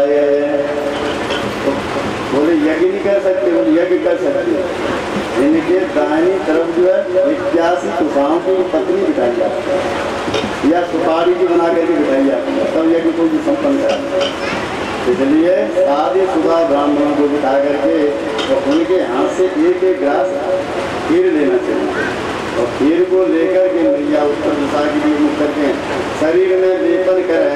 बुलाए गए हैं। तो बोले यज्ञ नहीं कर सकते, बोले यज्ञ कर सकते। इनके दाहिनी तरफ जो है 81 कुशाओं की पत्नी बिठाई जाती है या सुपारी की बना करके बिठाई जाती है, तब यज्ञ को भी संपन्न कराते। इसलिए शादीशुदा ब्राह्मणों को बिठा करके तो उनके हाथ से एक एक ग्लास खीर लेना चाहिए और खीर को लेकर के मैया उत्तर दिशा के लिए मुख करके शरीर में लेपन करे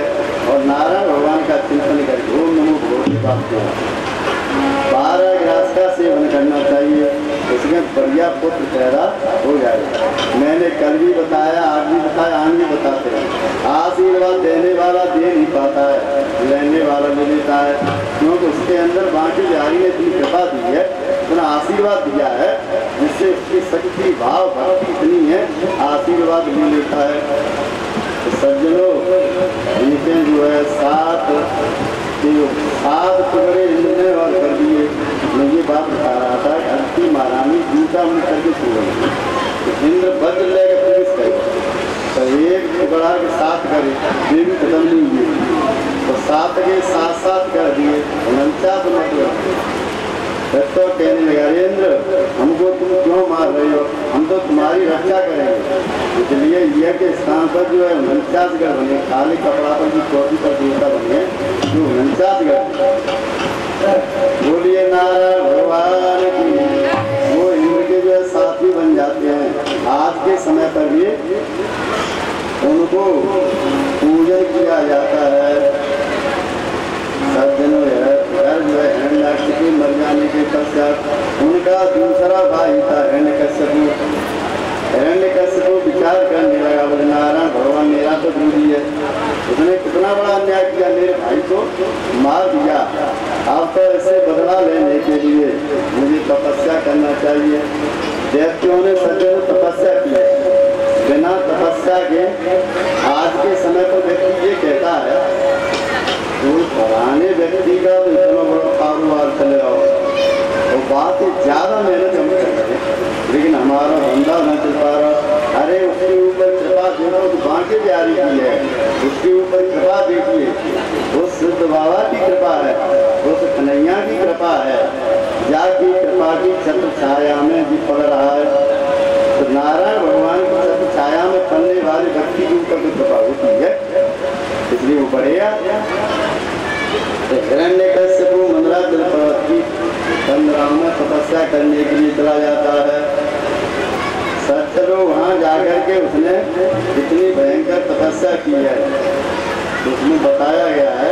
और नारायण भगवान का चिंतन करके ओम नमो भगवते वासुदेवाय 12 ग्लास का सेवन करना चाहिए। उसमें बढ़िया पुत्र पैदा हो जाएगा। मैंने कल भी बताया, आज भी बताया, आज भी बताते हैं। आशीर्वाद देने वाला दे नहीं पाता है, लेने वाला ले लेता है, क्योंकि उसके अंदर बाकी बिहारी ने इतनी कृपा दी है, इतना आशीर्वाद दिया है जिससे उसकी शक्ति भाव भक्ति इतनी है, आशीर्वाद ले लेता है। तो सज्जनों, इनके जो है 7 टुकड़े इंद्र ने और कर दिए। मैं ये बात बता रहा था कि अंतिम महारानी जूता मुँह करके छोड़ेंगे तो इंद्र वज्र लेकर प्रवेश करे तो एक टुकड़ा के 7 करे, ये भी खत्म नहीं हुई तो 7 के 7 कर दिए, 49 मतलब। तो कहने लगा, इंद्र हमको तुम क्यों मार रहे हो, हम तो तुम्हारी रक्षा करेंगे। इसलिए यह के स्थान पर जो है 49 गढ़ बने, खाली कपड़ा पर भी चौथी पर देवता बने जो 49 गढ़। बोलिए नारायण भगवान की। वो इंद्र के जो है साथी बन जाते हैं। आज के समय पर भी उनको पूजन किया जाता है। सज्जनों, जो है हिरण्याक्ष के मर जाने के पश्चात उनका दूसरा भाई था हिरण्यकश्यप। हिरण्यकश्यप विचार करने लगा, बोले नारायण भगवान मेरा तो दूरी है, उसने कितना बड़ा अन्याय किया, मेरे भाई को मार दिया। अब तो ऐसे बदला लेने के लिए मुझे तपस्या करना चाहिए। दैत्यों ने सज्जनों तपस्या की, बिना तपस्या के आज के समय पर व्यक्ति ये कहता है तो पुराने व्यक्ति का तो इतना बड़ा कारोबार चल रहा हो तो बात ज़्यादा मेहनत हम कर रहे हैं, लेकिन हमारा धंधा न चल पा रहा। अरे उसके ऊपर कृपा देखो, तो बांके जारी की है, उसके ऊपर कृपा देखिए, उस सिद्ध बाबा की कृपा है, उस कन्हैया की कृपा है, जाकी कृपा की छत्र छाया में भी पड़ रहा है। तो नारायण भगवान की छत्र छाया में पड़ने वाले व्यक्ति के ऊपर तो कृपा होती है, इसलिए वो बढ़ेगा। हिरण्यकश्यप मंदरा जल पर्वत की चंद्रमा में तपस्या करने के लिए चला जाता है। सत्सरो वहाँ जाकर के उसने इतनी भयंकर तपस्या की है, उसमें बताया गया है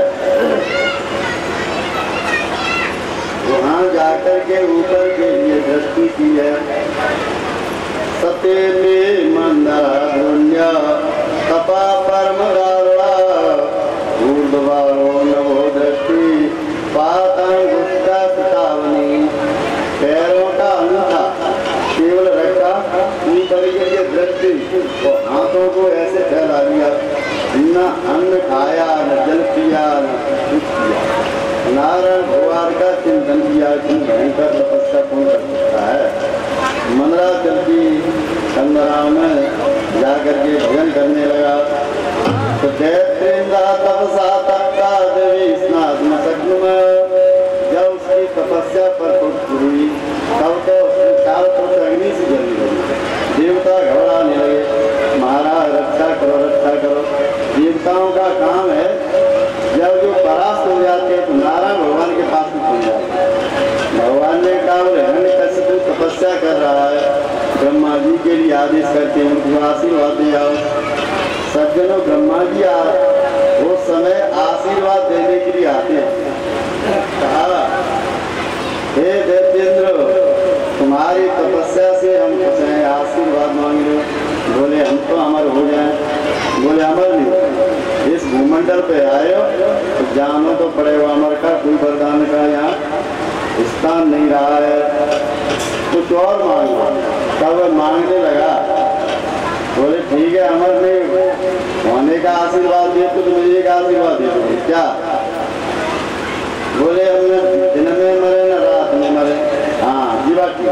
वहाँ जाकर के ऊपर के लिए दृष्टि की है। सत्य में मंदरा धुन्या तपा परम गारुड़ा ऊर्ध्वारो नभो दृष्टि पातांगुष्टा सतावनी। पैरों का अंगूठा केवल रखा ऊपर के लिए दृष्टि और हाथों को ऐसे फैला दिया, न अन्न खाया न जल पिया न कुछ किया। नारायण भगवान का चिंतन किया कि भयंकर तपस्या कौन कर सकता है। मंदराचल की चंद्रमा में जाकर के भजन करने लगा तो दैत्रेंद्र तपसा तप्ता देवी स्नात जब उसकी तपस्या पर हुई तब तो उसने चारों तरफ अग्नि से जली गई। देवता घबराने लगे, महाराज रक्षा करो रक्षा करो। देवताओं का काम है जब जो परास्त हो जाते हैं तो नारायण भगवान के पास में पहुंच जाते हैं। भगवान ने कहा हिरण्यकश्यप तपस्या कर रहा है, ब्रह्मा जी के लिए आदेश करते हैं उनको आशीर्वाद दे आओ। सज्जनों, ब्रह्मा जी उस समय आशीर्वाद देने के लिए आते हैं। कहा हे दैत्येंद्र, तुम्हारी तपस्या से हम खुश हैं, आशीर्वाद मांग लो। बोले हम तो अमर हो जाएं। बोले अमर नहीं, इस भूमंडल पे आए हो तो जानो तो पड़ेगा, अमर का कोई वरदान का यहाँ स्थान नहीं रहा है, कुछ और मांगो। तब मांगने लगा, बोले ठीक है अमर नहीं होने का आशीर्वाद दे तो मुझे एक आशीर्वाद दे दो। क्या? बोले हम दिन में मरे न रात में मरे। हाँ जी बात ठीक।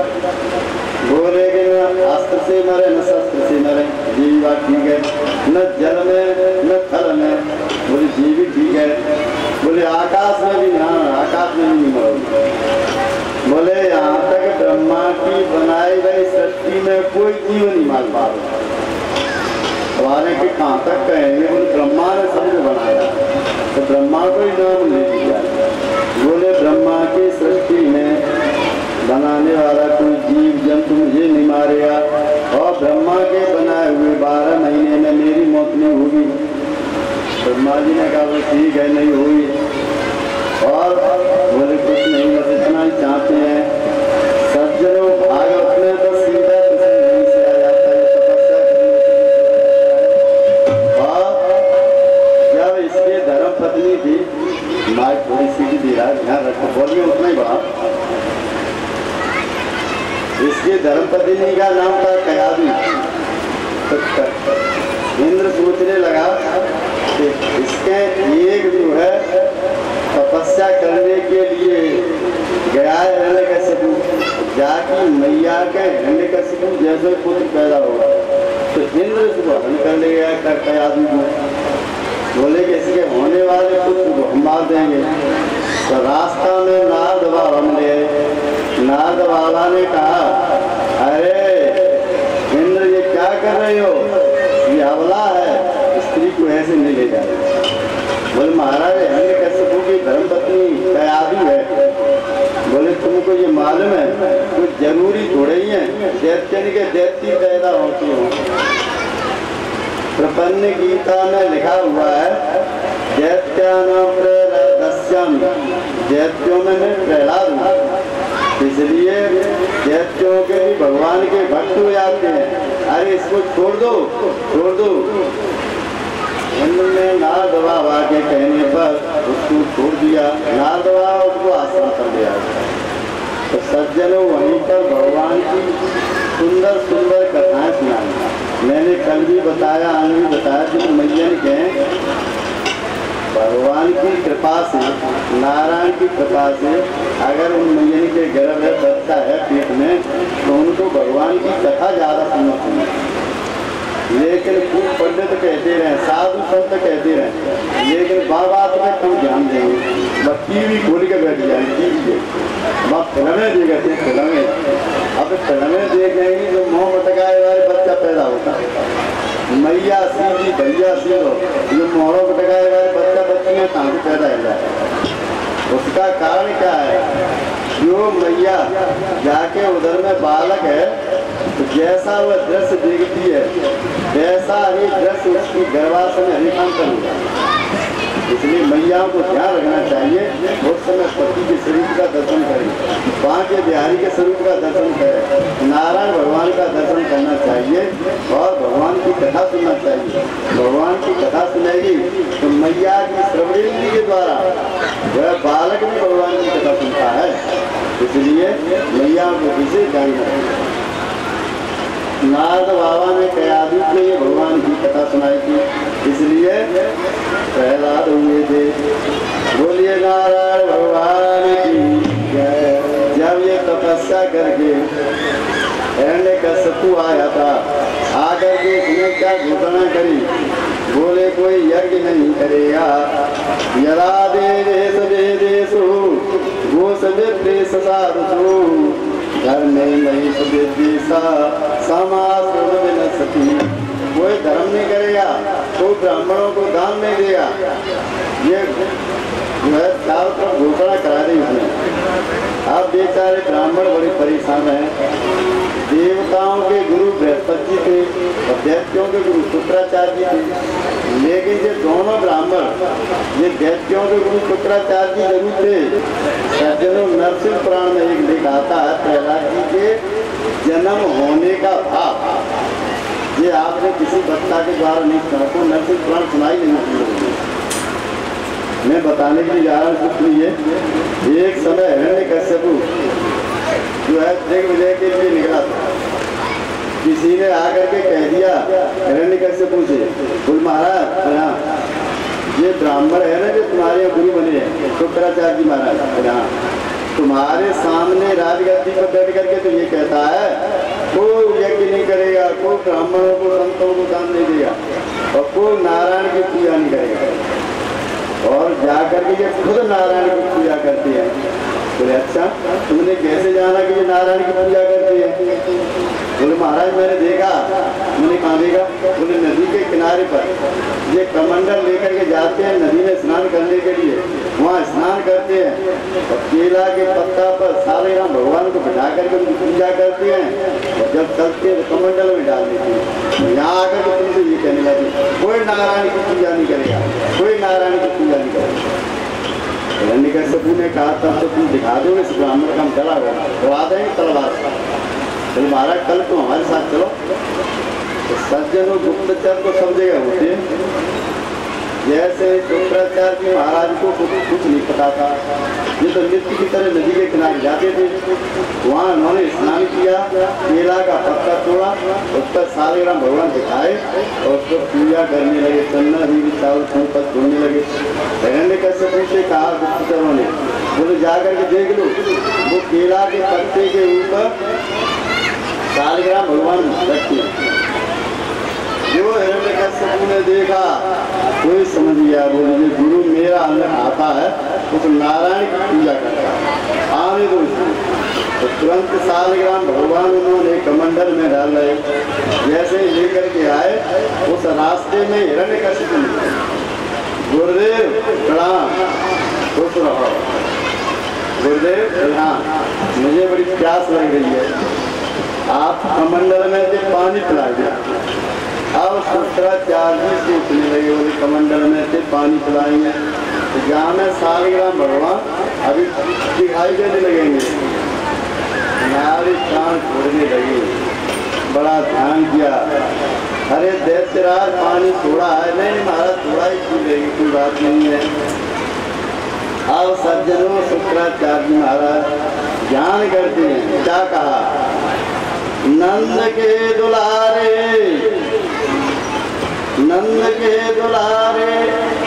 बोले कि न अस्त्र से मरे न शस्त्र से मरे। जी बात ठीक है। न जल में न थल में। बोले जी भी ठीक है। बोले आकाश में भी, हाँ आकाश में भी नहीं मारोगे। बोले यहाँ तक ब्रह्मा की बनाई गई सृष्टि में कोई जीव नहीं मार पा रहा। हमारे के कहाँ तक कहेंगे, बोले ब्रह्मा ने सबको बनाया तो ब्रह्मा को ही नाम ले दिया। बोले ब्रह्मा की सृष्टि में बनाने वाला कोई जीव जंतु मुझे नहीं मारेगा और ब्रह्मा के बनाए हुए 12 महीने में मेरी मौत नहीं होगी। ब्रह्मा जी ने कहा ठीक है नहीं हुई। और बोले कुछ नहीं, बस इतना ही चाहते हैं। सज्जनों भागवत में तो सीधा किसी नहीं से आ जाता है, तपस्या करने। और जब इसके धर्म पत्नी थी, माँ थोड़ी सी दे रहा ध्यान रखो, बोलिए उतना ही बड़ा। इसके धर्मपत्नी का नाम था कयादू। इंद्र सोचने लगा कि इसके एक जो है तपस्या करने के लिए गया है हिरण्यकशिपु, जाके मैया के हिरण्यकशिपु जैसे पुत्र पैदा होगा तो इंद्र इसको हरण कर ले गया कयादू को। बोले कि इसके होने वाले पुत्र को हम मार देंगे। तो रास्ता में नारद बाबा मिले। नारद बाबा ने कहा अरे इंद्र ये क्या कर रहे हो, ये अबला है, स्त्री को ऐसे नहीं ले जा रहे। बोले महाराज हिरण्यकशिपु की धर्मपत्नी कयादू है। बोले तुमको ये मालूम है कुछ जरूरी थोड़े ही है, दैत्यन के दैत्य पैदा होती हो। प्रपन्न गीता में लिखा हुआ है दैत्यानां प्रहलादस्यामि, दैत्यों में मैं प्रहलाद हूँ। इसलिए दैत्यों के भी भगवान के भक्त हो जाते हैं। अरे इसको छोड़ दो, छोड़ दो। इंद्र ने नारद बाबा के कहने पर उसको छोड़ दिया। नारद बाबा उसको आश्रम कर दिया। तो सज्जनों वहीं पर भगवान की सुंदर सुंदर कथाएं सुनाई। मैंने कल भी बताया, आज भी बताया कि मैयन के भगवान की कृपा से, नारायण की कृपा से अगर उन मैयन के गर्भ में बच्चा है पेट में तो उनको भगवान की कथा ज़्यादा सुनना चाहिए। लेकिन खूब पंडित कहते रहे, साधु संत कहते रहे, लेकिन बात में कम ध्यान देंगे। बस टीवी खोल के बैठ जाए, टीवी बस फिल्में देखेंगे, फिल्में अब फिल्में देखेंगी तो मुँह मटकाए वाले बच्चा पैदा होता है। मैया सीधी भैया सीधो, ये मोहरों मटकाए वाले बच्चा बच्ची में कहाँ से पैदा हो जाए। उसका कारण क्या है, जो मैया जाके उधर में बालक है तो जैसा वह दृश्य देखती है वैसा ही दृश्य उसकी गर्भाशय में हरिकांत होगा। इसलिए मैयाओं को ध्यान रखना चाहिए, उस समय पति के स्वरूप का दर्शन करें, वहाँ के बिहारी के स्वरूप का दर्शन करें, नारायण भगवान का दर्शन करना चाहिए और भगवान की कथा सुनना चाहिए। भगवान की कथा सुनेगी तो मैया की श्रवणेंद्रिय के द्वारा वह बालक भी भगवान की कथा सुनता है। इसलिए मैया को विशेष ध्यान रखें। नारद बाबा ने कयादू के लिए भगवान की कथा सुनाई थी, इसलिए प्रहलाद हुए थे। बोलिए नारायण भगवान की जय। जब ये तपस्या करके हिरण्यकशिपु आया था, आकर के उसने क्या घोषणा करी, बोले कोई यज्ञ नहीं करेगा। यदा देवेश वेदेषु गोसविप्रेष साधुषु धर्मे मही सुविद्वेषा समासुर विनश्यति। कोई धर्म नहीं करेगा, कोई ब्राह्मणों को दान नहीं देगा। ये जो है चारों तरफ घोषणा करा दी उसने। अब बेचारे ब्राह्मण बड़े परेशान हैं। देवताओं के गुरु बृहस्पति थे और दैत्यों के गुरु शुक्राचार्य जी थे, लेकिन ये दोनों ब्राह्मण, ये दैत्यों के गुरु शुक्राचार्य जी जरूर थे। सज्जनों नरसिंह पुराण में एक लेख आता है प्रहलाद जी के जन्म होने का भाव। ये आपने किसी वक्ता के द्वारा नहीं सुना, तो नरसिंह पुराण सुनाई नहीं। मैं बताने के लिए जा रहा हूँ, सुनिए। एक समय हिरण्यकशिपु जो है देख विजय के लिए निकला था। किसी ने आकर के कह दिया हिरण्यकशिपु से, बोल महाराज ये ब्राह्मण है ना जो तुम्हारे गुरु बने हैं शुक्राचार्य जी महाराज, तुम्हारे सामने राजगद्दी पर बैठ करके तो ये कहता है कोई यज्ञ नहीं करेगा, कोई ब्राह्मणों को संतों को दान नहीं देगा और कोई नारायण की पूजा नहीं करेगा। और जाकर के ये खुद नारायण की पूजा करते हैं। बोले अच्छा तुमने कैसे जाना कि ये नारायण की पूजा करते हैं? बोले महाराज मैंने देखा। मैंने कहाँ देखा? बोले नदी के किनारे पर ये कमंडल लेकर के जाते हैं नदी में स्नान करने के लिए, वहाँ स्नान करते हैं और केला के पत्ता पर सारे राम भगवान को बिठा करके उनकी पूजा करते हैं और जब चलते हैं तो कमंडल में डाल देते हैं। यहाँ आकर के तुमसे ये कहने लगे कोई नारायण की पूजा नहीं करेगा, कोई नारायण की पूजा नहीं करेगा। हिरण्यकश्यपु ने कहा तब तो तुम दिखा दो इस ब्राह्मण का हम डरा होगा, दबा देंगे तलवार से। चलो महाराज कल तो हमारे साथ चलो। तो सज्जन और गुप्तचर को सब जगह होते हैं। जैसे शुक्राचार्य जी महाराज को कुछ नहीं पता था, ये तो नित्य की तरह नदी के किनारे जाते थे। वहाँ उन्होंने स्नान किया, केला का पत्ता तोड़ा, उस पर सारे राम भगवान दिखाए और उसको पूजा करने लगे, चन्ना भी चावल पर ढूंढने लगे। हिरण्यकश्यपु से कहा गुप्तचरों ने, बोले जाकर के देख लो वो केला के पत्ते के ऊपर सालग्राम भगवान रखते हैं। जो हिरण्यकश्यपु ने देखा कोई समझ गया, बोले गुरु मेरा अंदर आता है उस नारायण की पूजा करता है, आने दो। तो तुरंत सालग्राम भगवान उन्होंने कमंडल में डाल रहे। जैसे ही लेकर के आए उस रास्ते में हिरण्यकश्यपु गुरुदेव प्रणाम, खुश रहो। गुरुदेव प्रणाम, मुझे बड़ी प्यास लग रही है, आप कमंडल में से पानी पिला दिया। अब शुक्राचार्य जी सोचने लगे बोले कमंडल में से पानी पिलाएंगे तो जहाँ में सालग्राम भगवान अभी दिखाई देने लगेंगे। नारी प्राण छोड़ने लगे, बड़ा ध्यान किया। अरे दैत्यराज पानी थोड़ा है, नहीं महाराज थोड़ा ही पी लेगी, कोई बात नहीं है। अब सज्जनों शुक्राचार्य जी महाराज ध्यान करते हैं, क्या कहा? नंद के दुलारे, नंद के दुलारे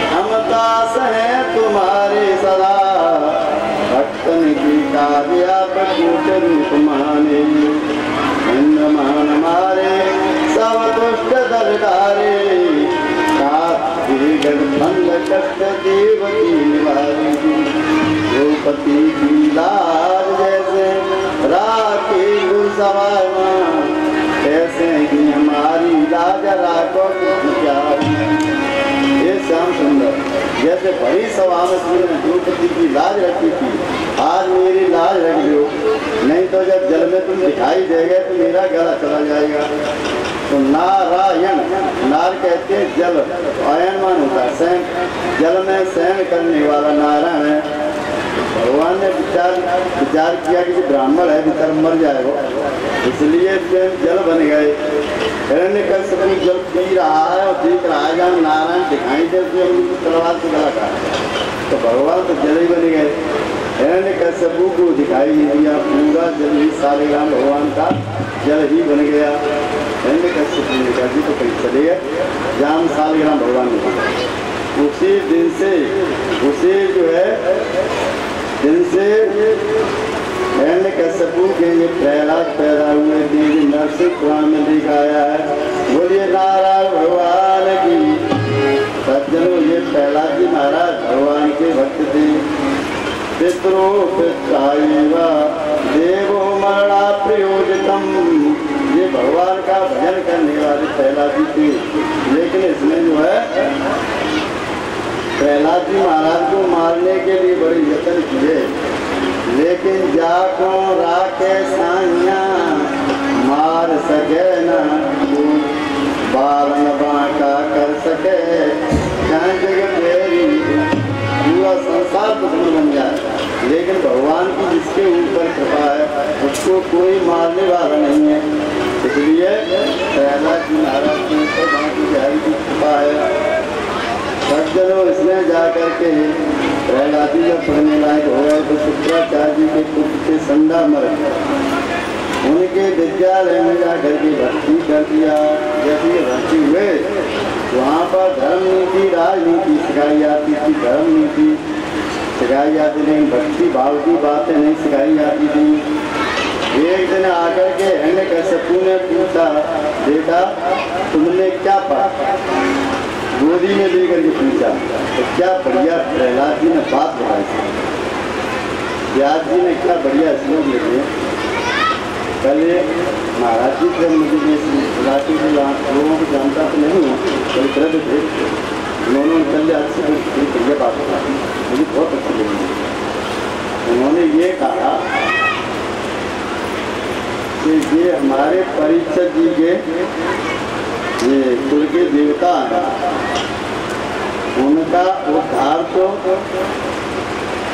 हम दास हैं तुम्हारे सदा, भक्तन की काव्या प्रकूट रूप माने, इंद्रमान मारे सब दुष्ट दलकारे, बंद कष्ट देवकी निवारी, द्रौपदी की लाज जैसे राखी गुरसवामा, कैसे ही हमारी लाज राखो प्यारी। ये श्याम सुंदर जैसे बड़ी सभा में तुमने द्रौपदी की लाज रखी थी, आज मेरी लाज रख दो, नहीं तो जब जल में तुम दिखाई देगे तो मेरा गला चला जाएगा। तो नारायण, नार कहते हैं जल, आयनमान होता है सहन, जल में सहन करने वाला नारायण है। भगवान ने विचार किया कि ब्राह्मण है बेचारा मर जाएगा, इसलिए स्वयं जल बन गए। हिरण्यकश्यपु जल पी रहा है और देख रहा है जहाँ नारायण दिखाई दे तो उनको तलवार से गला काटा, तो भगवान तो जल ही बन गए। हिरण्यकश्यपु को दिखाई नहीं दिया, पूरा जल ही सालग्राम भगवान का जल ही बन गया। हिरण्यकश्यपु ने कहा जी तो कहीं चले गए जहाँ सालग्राम भगवान ने। उसी दिन से, उसी जो है दिन से हिरण्यकश्यपु के ये प्रहलाद पैदा हुए थे, नरसिंह पुराण में दिखाया है। बोलिए नारायण भगवान की। सज्जनों ये प्रहलाद जी महाराज भगवान के भक्त थे। पितरो पिताईवा देवो मरणा प्रयोजतम, ये भगवान का भजन करने वाले प्रहलाद जी थे। लेकिन इसमें जो है प्रहलाद जी महाराज को मारने के लिए बड़े यत्न किए, लेकिन जाको राके साइया मार सके न बारन बांका कर सके, जहाँ जगह मेरी पूरा संसार दुश्मन बन जाए, लेकिन भगवान की जिसके ऊपर कृपा है उसको कोई मारने वाला नहीं है। इसलिए प्रहलाद जी महाराज के ऊपर बाकी बिहारी की कृपा है। सज्जनों इसने जाकर के प्रहलाद जी जब पढ़ने लायक हो गए तो शुक्राचार्य जी के पुत्र के संडा मर गए, उनके विद्यालय में जाकर के भर्ती कर दिया। जब ये भर्ती हुए वहाँ पर धर्म नीति राजनीति सिखाई जाती थी, धर्म नीति सिखाई जाती, लेकिन भक्ति भाव की बातें नहीं सिखाई जाती थी। एक दिन आकर के हिरण्यकश्यपु ने पूछा बेटा तुमने क्या पढ़ा? गोदी में लेकर के पूछा तो क्या बढ़िया प्रहलाद जी ने बात बताई। व्यास जी ने क्या बढ़िया श्लोक लिखे। कल महाराज जी जब मुझे राशि से लोगों को जानता तो नहीं हूँ, कल कृत थे, उन्होंने कल अच्छी बढ़िया बात बताई, मुझे बहुत अच्छी लगी। उन्होंने ये कहा कि ये हमारे परीक्षित जी के ये कुल के देवता हैं, उनका उद्धार तो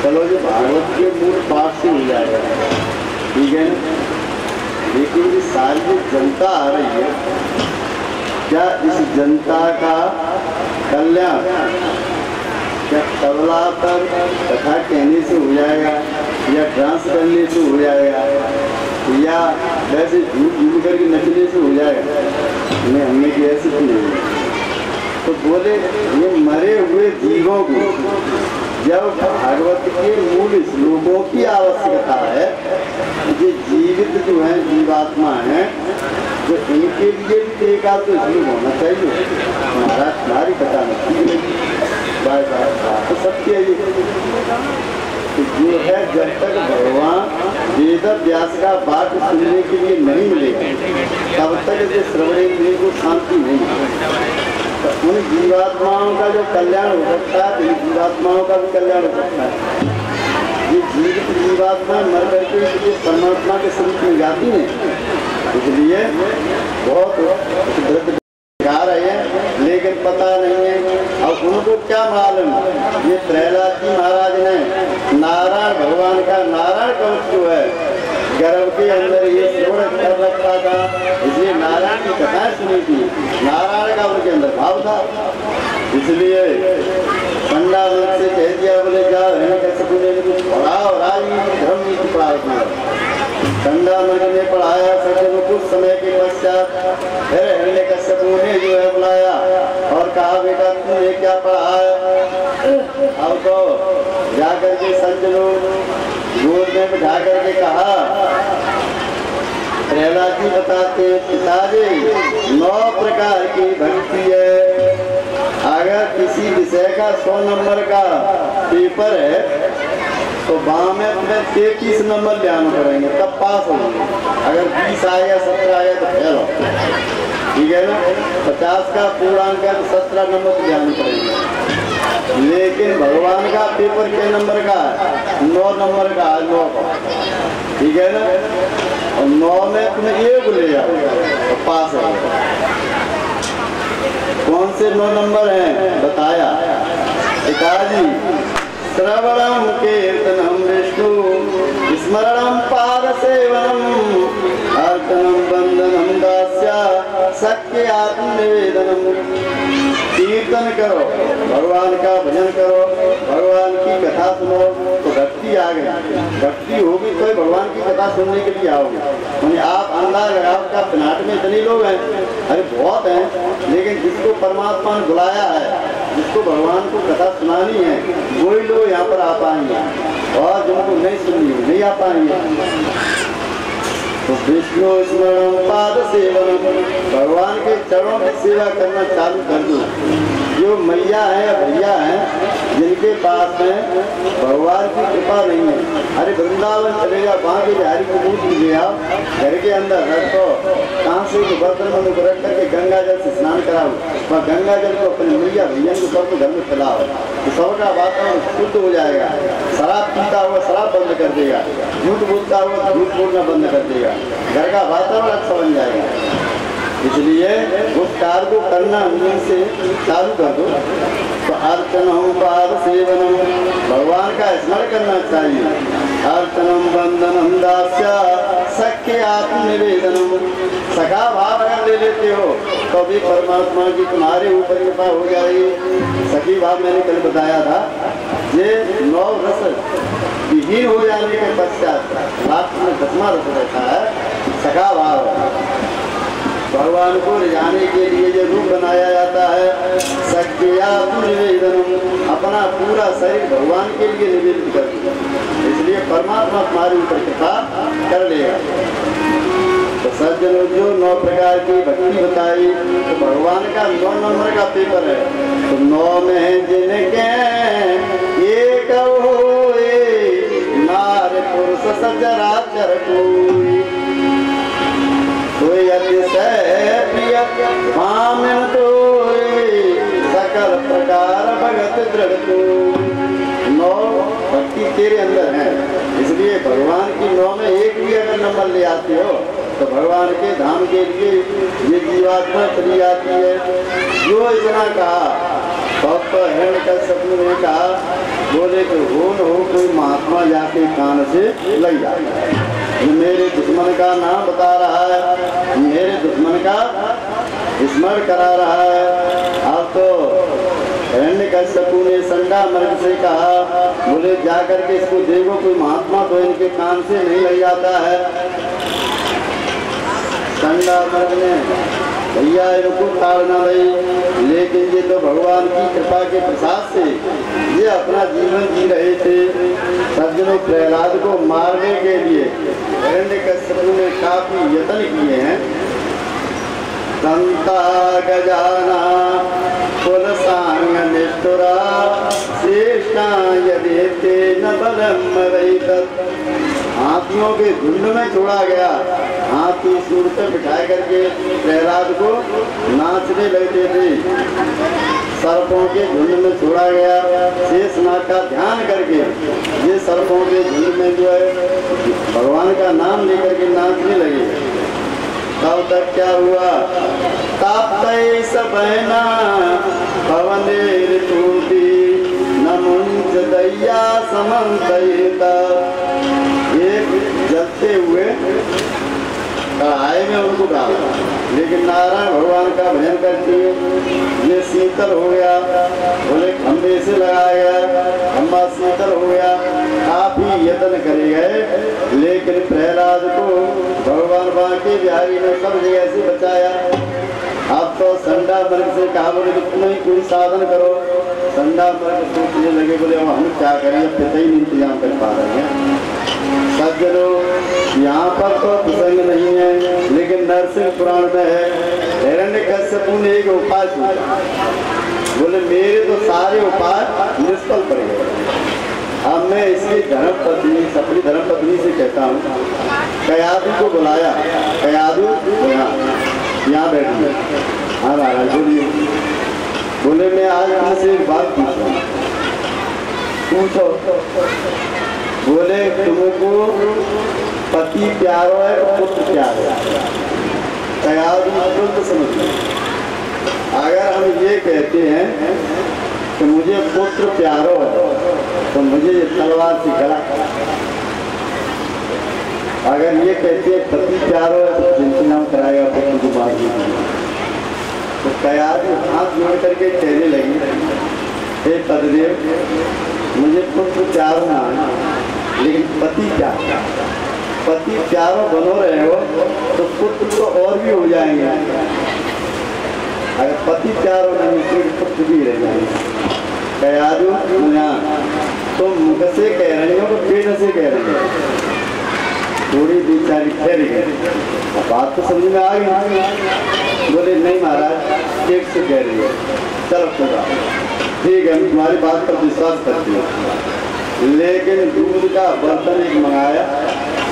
चलो ये भागवत के मूल पाठ से हो जाएगा, ठीक है ना, लेकिन ये सारी जो जनता आ रही है, क्या इस जनता का कल्याण क्या तबला पर कथा कहने से हो जाएगा या डांस करने से हो जाएगा या वैसे झूठ करके नचने से हो जाएगा? नहीं, हमने की ऐसी तो नहीं। तो बोले ये मरे हुए जीवों को जब भागवत के मूल श्लोकों की आवश्यकता है, ये जीवित जो है जीवात्मा है, तो इनके लिए भी एक आध तो श्लोक होना चाहिए। महाराज तुम्हारी कथा नहीं तो सत्य है तो जो है, जब तक भगवान वेद व्यास का बात सुनने के लिए नहीं मिलेगा तब तक जो श्रवणेंद्रिय को शांति नहीं है। तो उन जीवात्माओं का जो कल्याण हो सकता है, इन जीवात्माओं का भी कल्याण हो सकता है। ये जीवित जीवात्मा मर करके परमात्मा के स्वरूप में जाती है, इसलिए बहुत गा रहे हैं, लेकिन पता नहीं है। अब उनको क्या मालूम, ये प्रहलाद जी महाराज ने नारायण भगवान का नारायण कवच जो है गर्भ के अंदर ये श्रवण कर रखा था, इसलिए नारायण की कथाएं सुनी थी, नारायण का उनके अंदर भाव था। इसलिए पंडा से कह दिया, बोले जाओ हिरण्यकश्यप ने कुछ पढ़ाओ, राजनीति धर्म नीति पढ़ाओ। ठंडा मर्ग ने पढ़ाया, सज्जनों कुछ समय के पश्चात फिर हिरण्यकश्यप ने जो है बुलाया और कहा बेटा तुमने क्या पढ़ा है? अब तो जाकर के सज्जनों गोद में बिठा करके कहा, प्रहलाद जी बताते पिताजी 9 प्रकार की भक्ति है। अगर किसी विषय का 100 नंबर का पेपर है तो वहाँ में तुम्हें 33 नंबर ले आना पड़ेंगे तब पास होंगे। अगर 20 आएगा 17 आएगा तो फेल हो, ठीक है ना। 50 का पूर्णांक है तो 17 नंबर ले आने पड़ेंगे। लेकिन भगवान का पेपर के नंबर का है? 9 नंबर का है, 9 का, ठीक है ना। और 9 में तुम्हें 1 ले जाओ तो पास हो। कौन से 9 नंबर हैं बताया पिताजी? श्रवणम कीर्तनम विष्णु स्मरणम पाद सेवनम अर्चनम बंदनम दास्या सख्य आत्मनिवेदनम। कीर्तन करो, भगवान का भजन करो, भगवान की कथा सुनो तो भक्ति आ गई। भक्ति होगी तो भगवान की कथा सुनने के लिए आओगे। आप अंदाज लगाओ क्या पिनाट में इतने लोग हैं? अरे बहुत हैं, लेकिन जिसको परमात्मा ने बुलाया है, जिसको भगवान को कथा सुनानी है, वही लोग यहाँ पर आ पाएंगे, और जिनको नहीं सुननी है नहीं आ पाएंगे। तो विष्णु स्मरण पाद सेवन, भगवान के चरणों की सेवा करना चालू कर दो। जो मैया है या भैया है जिनके पास में भगवान की कृपा नहीं है, अरे वृंदावन चलेगा, वहाँ के बिहारी को दूध लीजिए आप, घर के अंदर रखो, कहाँ से तो बर्तन में रख करके गंगा जल से स्नान कराओ, वहाँ गंगा जल को अपने मैया भैया को सबको घर में फैलाओ, तो सबका वातावरण शुद्ध हो जाएगा। शराब पीता हुआ शराब बंद कर देगा, झूठ बोलता हुआ झूठ बोलना बंद कर देगा, घर का वातावरण अच्छा बन जाएगा। इसलिए उस कार्य को करना उनसे चालू कर दो। तो अर्चनम पाद सेवनम, भगवान का स्मरण करना चाहिए। अर्चनम बंदनम दास्या सख्य आत्मनिवेदनम, सखा भाव अगर ले लेते हो तो भी परमात्मा की तुम्हारे ऊपर कृपा हो जाएगी। सखी भाव मैंने कल बताया था, ये 9 रस विहीन हो जाने के पश्चात लास्ट में 10वां रस रहता है सखा भाव। भगवान को रिझाने के लिए ये रूप बनाया जाता है सख्यात्मनिवेदनम, अपना पूरा शरीर भगवान के लिए निवेदित कर दिया। इसलिए परमात्मा तुम्हारे ऊपर कृपा कर लेगा। तो सज्जनों जो 9 प्रकार की भक्ति बताई, तो भगवान का 9 नंबर का पेपर है। तो 9 में जिनके एक होए, नार पुरुष सचराचर कोई, कोई अतिशय प्रिय मामिन कोई, सकल प्रकार भगत दृढ़ कोई। 9 भक्ति तेरे अंदर है, इसलिए भगवान की 9 में एक भी अगर नंबर ले आते हो तो भगवान के धाम के लिए ये जीवात्मा चली जाती है। जो इतना कहा भक्त हिरण्यकश्यप ने कहा, बोले कि हो न हो कोई महात्मा जाके कान से लग जाए, मेरे दुश्मन का नाम बता रहा है, मेरे दुश्मन का स्मरण करा रहा है। अब तो हिरण्यकश्यप ने संडा मर्ग से कहा, बोले जाकर के इसको देखो कोई महात्मा तो इनके कान से नहीं लग जाता है। संडा मर्ग ने भैया इनको ताड़ना दी, लेकिन ये तो भगवान की कृपा के प्रसाद से ये अपना जीवन जी रहे थे। सज्जनों प्रहलाद को मारने के लिए हिरण्यकश्यप ने काफी यत्न किए हैं। संता गजाना कुलसांग निष्ठुरा श्रेष्ठा यदि तेन बलम रहितत्। हाथियों के झुंड में छोड़ा गया, हाथी सूर पर बिठा करके प्रहलाद को नाचने लगते थे। सर्पों के झुंड में छोड़ा गया, शेषनाग का ध्यान करके ये सर्पों के झुंड में जो है भगवान का नाम लेकर के नाचने लगे। तब तक क्या हुआ, ताप्तै सबैना पवनेर तूती नमुंच दैया समन्तयिता। एक जलते हुए कढ़ाई में उनको डाला, लेकिन नारायण भगवान का भजन करती ये शीतल हो गया। बोले खंबे से लगाया गया, खंबा शीतल हो गया। काफी यत्न करे गए, लेकिन प्रहलाद को भगवान बांके बिहारी ने सब जगह से बचाया। अब तो संडा मर्ग से कहा, बोले कि तुम ही कोई साधन करो। संडा मर्ग सोचने लगे, बोले हम क्या करें, पिता ही नहीं इंतजाम कर पा रहे हैं। सज्जनों यहाँ पर तो प्रसंग नहीं है, लेकिन नरसिंह पुराण में है। हिरण्यकश्यप ने एक उपाय सोचा, बोले मेरे तो सारे उपाय निष्फल पड़ गए। अब मैं इसकी धर्मपत्नी, अपनी धर्मपत्नी से कहता हूँ, कयादू को बुलाया। कयादू यहाँ बैठिए। हाँ महाराज बोलिए। बोले मैं आज आपसे एक बात पूछो। बोले तुमको पति प्यारो है तो पुत्र प्यारो है? कयादू तुरंत समझ। अगर हम ये कहते हैं कि मुझे पुत्र प्यारो है तो मुझे ये तलवार से गला। अगर ये कहते हैं पति प्यारो है तो चिंता कराएगा पुत्र को बात नहीं। तो कयादू हाथ जोड़ करके कहने लगी, हे पतिदेव मुझे पुत्र प्यारो ना है, लेकिन पति प्यारो। पति प्यारो बनो रहे हो तो पुत्र तो और भी हो जाएंगे। अगर पति प्यारो नहीं तो पुत्र भी रह जाएंगे। कयादू तुम मुख से कह रही हो तो पेट से कह रही हो। थोड़ी बेचारी ठहर गई, बात तो समझ में आ गई। बोले नहीं महाराज पेट से कह रही है। चलो ठीक है, हम तुम्हारी बात पर विश्वास करते हैं। लेकिन दूध का बर्तन एक मंगाया,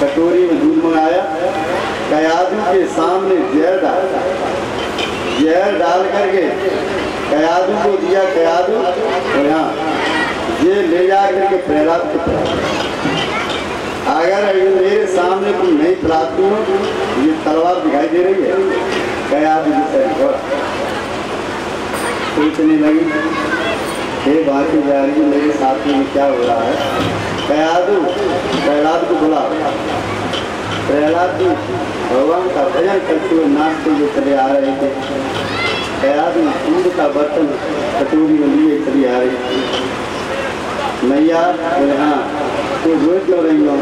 कटोरी में दूध मंगाया, कयादू के सामने जहर डाला। जहर डाल करके कयादू को दिया। कयादू और यहाँ ये ले जा करके प्रहलाद को, अगर मेरे सामने तुम नहीं पिलाती हो, ये तलवार दिखाई दे रही है। कयादू सोचने लगी, हे बाकी जा रही मेरे साथ में क्या हो रहा है। कयादू प्रहलाद को बुला। प्रहलाद जी भगवान का भजन करते हुए नाचते हुए चले आ रहे थे। कयादू दूध का बर्तन कटोरी में लिए चली आ रही थी। मैया बोले हाँ तो रोज क्यों रही हो?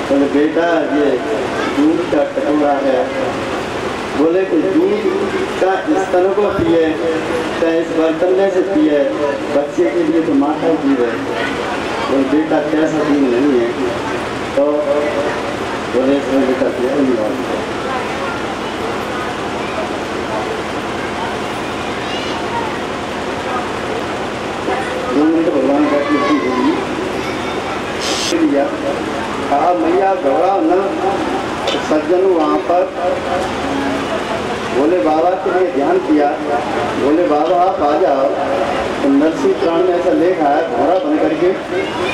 बोले बेटा ये दूध का कटोरा है। बोले कि दूध का स्तन को पिए, चाहे इस बर्तन में से पिए, बच्चे के लिए तो माता ही पी रहे। बोले बेटा कैसा दूध नहीं है? तो बोले इसमें बेटा पिया नहीं। लिया, कहा मैया घबराओ न। सज्जन वहाँ पर बोले बाबा के लिए ध्यान किया, बोले बाबा आप आ जाओ। तो नरसिंह पुराण में ऐसा लेखा है, घोड़ा बन करके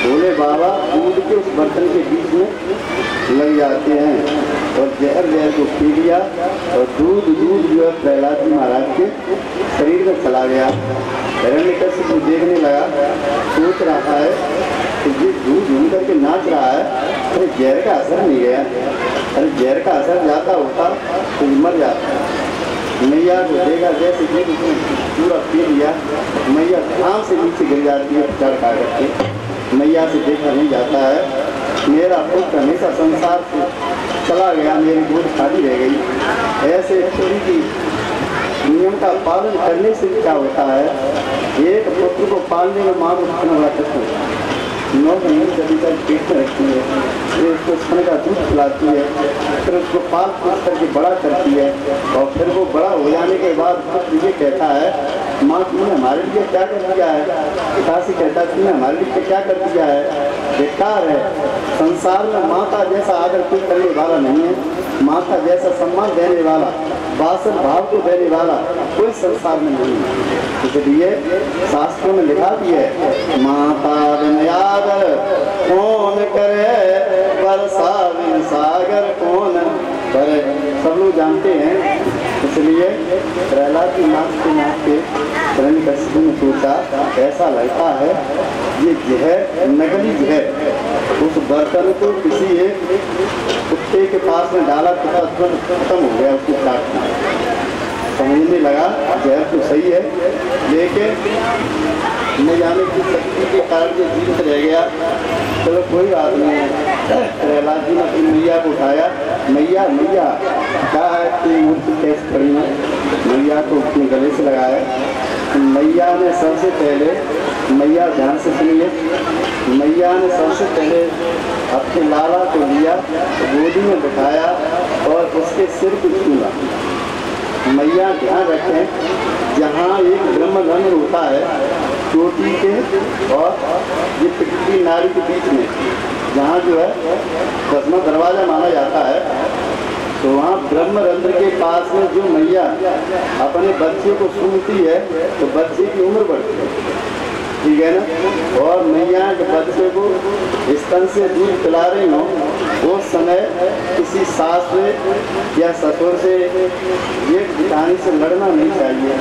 बोले बाबा दूध के उस बर्तन के बीच में लग जाते हैं और जहर को पी लिया और दूध जो है प्रहलाद जी महाराज के शरीर में चला गया। हिरण्यकश्यप को देखने लगा, सोच रहा है कि ये दूध झूम करके नाच रहा है, अरे जहर का असर नहीं गया, अरे जहर का असर जाता होता तो मर जाता। मैया को देखा जैसे दूध पूरा पी लिया, मैया धाम से नीचे गिर जाती है चढ़ खा करके। मैया से देखा नहीं जाता है, मेरा पुत्र हमेशा संसार से चला गया, मेरी गोद खाली रह गई। ऐसे थोड़ी की नियम का पालन करने से क्या होता है, एक पुत्र को पालने में माँ को कितना बड़ा कष्ट होता है। 9 महीने जब तक पेट में रखती है, फिर उसको स्तन का दूध पिलाती है, फिर उसको पाल पोस करके बड़ा करती है और फिर वो बड़ा हो जाने के बाद पुत्र ये कहता है माँ तुमने हमारे लिए क्या कर दिया है। पिता से कहता है तुमने हमारे लिए क्या कर दिया है। बेकार है, संसार में माँ का जैसा आदर कोई करने वाला नहीं है, माँ का जैसा सम्मान देने वाला, वात्सल भाव को देने वाला कोई संसार में नहीं है। इसलिए शास्त्रों में लिखा भी है माता बिन आदर कौन करे, वर्षा बिन सागर कौन करे। सब लोग जानते हैं। इसलिए प्रहलाद की नाचते हिरण्यकश्यप ने सोचा ऐसा लगता है ये जहर नकली जहर। उस बर्तन को किसी एक कुत्ते के पास में डाला तो तुरंत खत्म हो गया, उसको काटना। समझने लगा जहर तो सही है, लेकिन न जाने की शक्ति के कारण जो जीवित रह गया। चलो कोई बात नहीं है। प्रहलाद जी ने अपनी मैया को उठाया, मैया मैया क्या है कि मूर्ति कैसे खड़ी है, मैया को अपने गले से लगाया। मैया ने सबसे पहले, मैया ध्यान से सुनिए, मैया ने सबसे पहले अपने लाला को लिया, गोदी में बिठाया और उसके सिर को छूला। मैया ध्यान रखें, जहाँ एक ब्रह्मरंध्र होता है चोटी के और ये पिटकी नाड़ी के बीच में, जहाँ जो है 10वां दरवाजा माना जाता है, तो वहाँ ब्रह्मरंध्र के पास में जो मैया अपने बच्चे को सूंघती है तो बच्चे की उम्र बढ़ती है, ठीक है ना। और मैया के बच्चे को स्तन से दूध पिला रही हो, उस समय किसी सास से या ससुर से ये भिखारी से लड़ना नहीं चाहिए।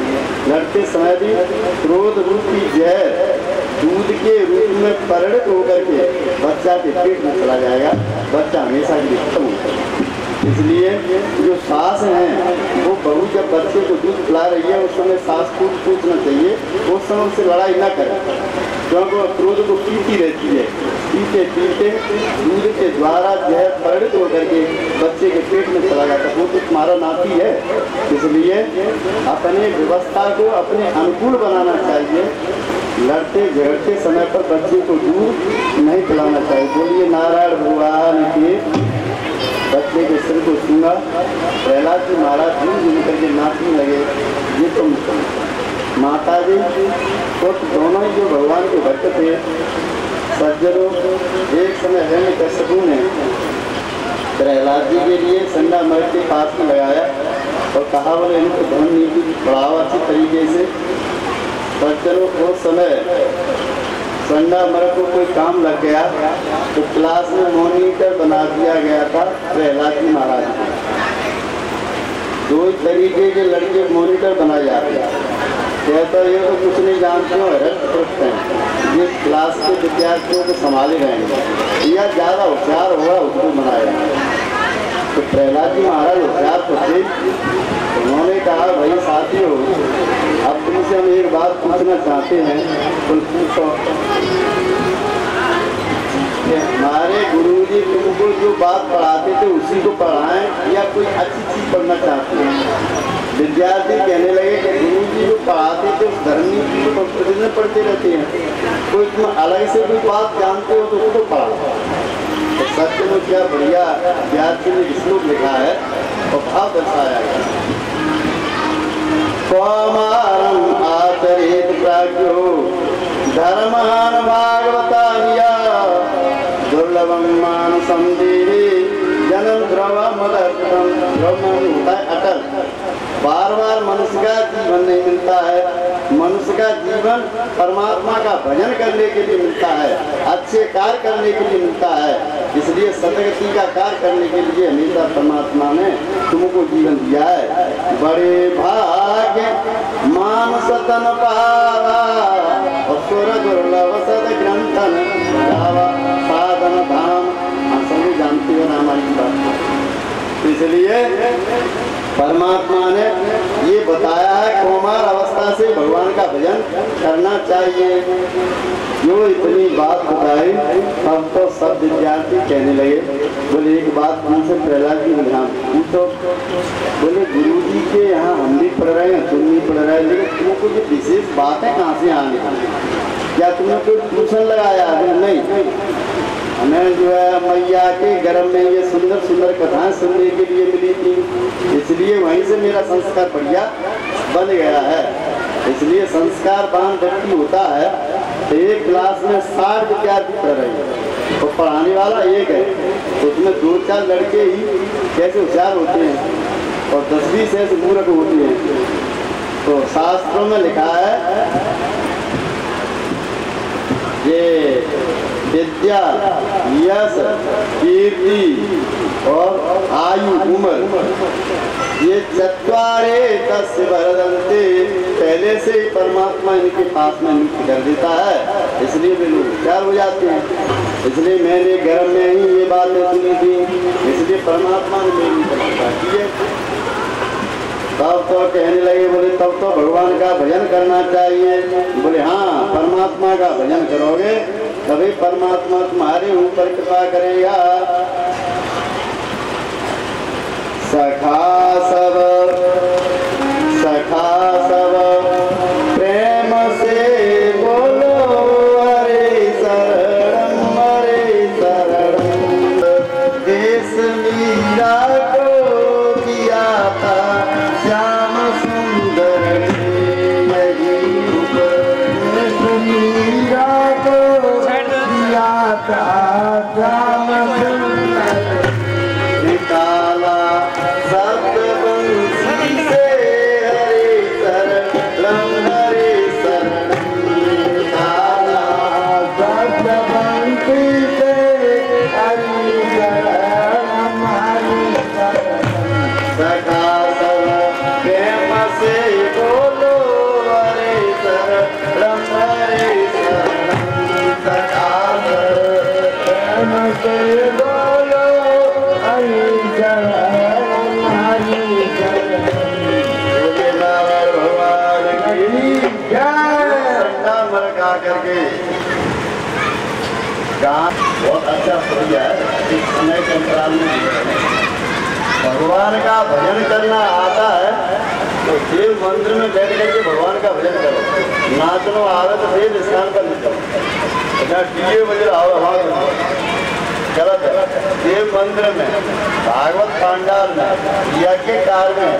लड़ते समय भी क्रोध रूपी जहर दूध के रूप में परिणत होकर के बच्चा के पेट में चला जाएगा, बच्चा हमेशा के लिए खत्म हो जाएगा। इसलिए जो सास हैं वो बहू जब बच्चे को दूध पिला रही है उस समय सास को पूछना चाहिए, उस समय उससे लड़ाई ना करें, क्योंकि वो क्रोध को पीती रहती है। पीते पीते दूध के द्वारा जहर परिणत होकर के बच्चे के पेट में चला जाता है, वो तो तुम्हारा नाती है। इसलिए अपने व्यवस्था को अपने अनुकूल बनाना चाहिए। लड़ते झगड़ते समय पर बच्चे को दूध नहीं पिलाना चाहिए। बोलिए नारायण भगवान की। बच्चे के सिर को छूंगा, प्रहलाद जी महाराज झूम करके नाचने लगे। ये तो माता जी तो दोनों ही जो भगवान के भक्त थे सज्जनों, एक समय हिरण्यकश्यप ने प्रहलाद जी के लिए संडामर्ग के पास में लगाया और कहा बोले इनको धन नीति बढ़ाओ अच्छी तरीके से। सज्जनों उस समय संडामर्ग को कोई काम लग गया तो क्लास में मॉनिटर बना दिया गया था प्रहलाद जी महाराज को। 2 तरीके के लड़के मॉनिटर बनाए जाते हैं। कहता ये तो कुछ नहीं जानते हो, हृष्ट हैं, ये क्लास के विद्यार्थियों को संभाले रहेंगे या ज़्यादा होशियार होगा उसको बनाया। तो प्रहलाद जी महाराज होशियार तो थे, उन्होंने कहा भाई साथियों अब तुमसे हम एक बात पूछना चाहते हैं, तुम पूछो। हमारे गुरुजी तुमको जो बात पढ़ाते थे उसी को पढ़ाएं या कोई अच्छी चीज़ पढ़ना चाहते हैं। विद्यार्थी कहने लगे कि गुरुजी जो पढ़ाते थे उस धर्म नीति को प्रतिदिन पढ़ते रहते हैं, कोई तुम अलग से कोई बात जानते हो तो उसको पढ़ाओ। तो सत्य में क्या बढ़िया विद्यार्थी ने श्लोक लिखा है और भाव दर्शाया गया। कौमारम आचरित प्राज्ञो धर्मान भागवता दुर्लभम मानसम देवी जन्म ध्रुवम अदर्पणम। ध्रुव होता है अटल, बार बार मनुष्य का जीवन नहीं मिलता है। मनुष्य का जीवन परमात्मा का भजन करने के लिए मिलता है, अच्छे कार्य करने के लिए मिलता है। इसलिए सतगति का कार्य करने के लिए हमेशा परमात्मा ने तुमको जीवन दिया है। बड़े भाग्य मानस तन पावा और सुर दुर्लभ सद ग्रंथन गावा साधन धाम। हम सभी जानते हो ना हमारी बात। इसलिए परमात्मा ने ये बताया है कौमार अवस्था से भगवान का भजन करना चाहिए। जो इतनी बात बताई तब तो सब विद्यार्थी कहने लगे, बोले एक बात उनसे प्रहलाद जी ध्यान पूछो। बोले गुरु जी के यहाँ हम भी पढ़ रहे हैं, तुम भी पढ़ रहे हैं, लेकिन तुमको जो विशेष बात है कहाँ से आने? क्या तुमने कोई ट्यूशन लगाया? नहीं, हमें जो है मैया के गर्भ में ये सुंदर सुंदर कथाएं सुनने के लिए मिली थी, इसलिए वहीं से मेरा संस्कार बढ़िया बन गया है। इसलिए संस्कारवान व्यक्ति होता है तो एक क्लास में 60 विद्यार्थी पढ़ रहे हैं तो पढ़ाने वाला एक है, तो उसमें 2-4 लड़के ही कैसे होशियार होते हैं और 10-20 ऐसे मूर्ख होते हैं। तो शास्त्रों में लिखा है ये विद्या, यश, कीर्ति और आयु उम्र ये चत्वारे तस्य वर्धन्ते, पहले से ही परमात्मा इनके पास में नियुक्त कर देता है, इसलिए वे लोग होशियार हो जाते हैं। इसलिए मैंने घर में ही ये बातें सुनी थी, इसलिए परमात्मा ने मेरी प्रशंसा की है। तब तो कहने लगे, बोले तब तो भगवान का भजन करना चाहिए। बोले हाँ, परमात्मा का भजन करोगे तभी परमात्मा तुम्हारे ऊपर कृपा करेगा। सखा सब प्रेम से बोलो हरे शरणम हरे शरणम। देश मीरा को दिया था श्याम सुंदर ने, यही देश मीरा को दिया था श्याम सुंदर। निकाला शब्द बंसी से हरे शरणम हरे शरणम। निकाला शब्द बंसी से हरे शरणम हरे शरणम। सखा सब प्रेम से बोलो हरे शरणम हरे शरणम। सखा सब प्रेम से बोलो हरे शरणम हरे शरणम। भगवान की जय। मर गा करके गान बहुत अच्छा बढ़िया है। इस समय के अंतराल में भगवान का भजन करना आता है तो देव मंदिर में बैठ करके भगवान का भजन करो। नाचनो आवे तो देव स्नान कर निकलो, डीजे बज रहा हो हवा गलत है। देव मंदिर में, भागवत पांडाल में, यज्ञ कार में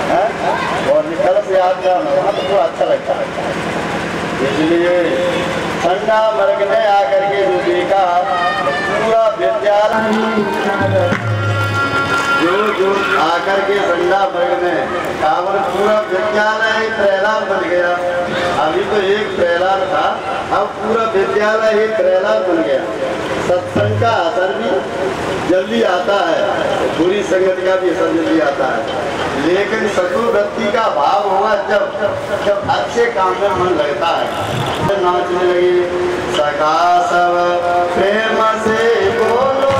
है और निकल से यात्रा में, वहाँ तो अच्छा लगता है। इसलिए ठंडा वर्ग ने आकर के जो देखा पूरा विद्यालय जो आकर के ठंडा वर्ग में कावर पूरा विद्यालय ही प्रहलाद बन गया। अभी तो एक प्रहलाद था, अब पूरा विद्यालय ही प्रहलाद बन गया। सत्संग का असर भी जल्दी आता है, बुरी संगति का भी असर जल्दी आता है, लेकिन सतुवृत्ति का भाव होगा जब अच्छे काम में मन लगता है। नाचने लगे सखा सब प्रेम से बोलो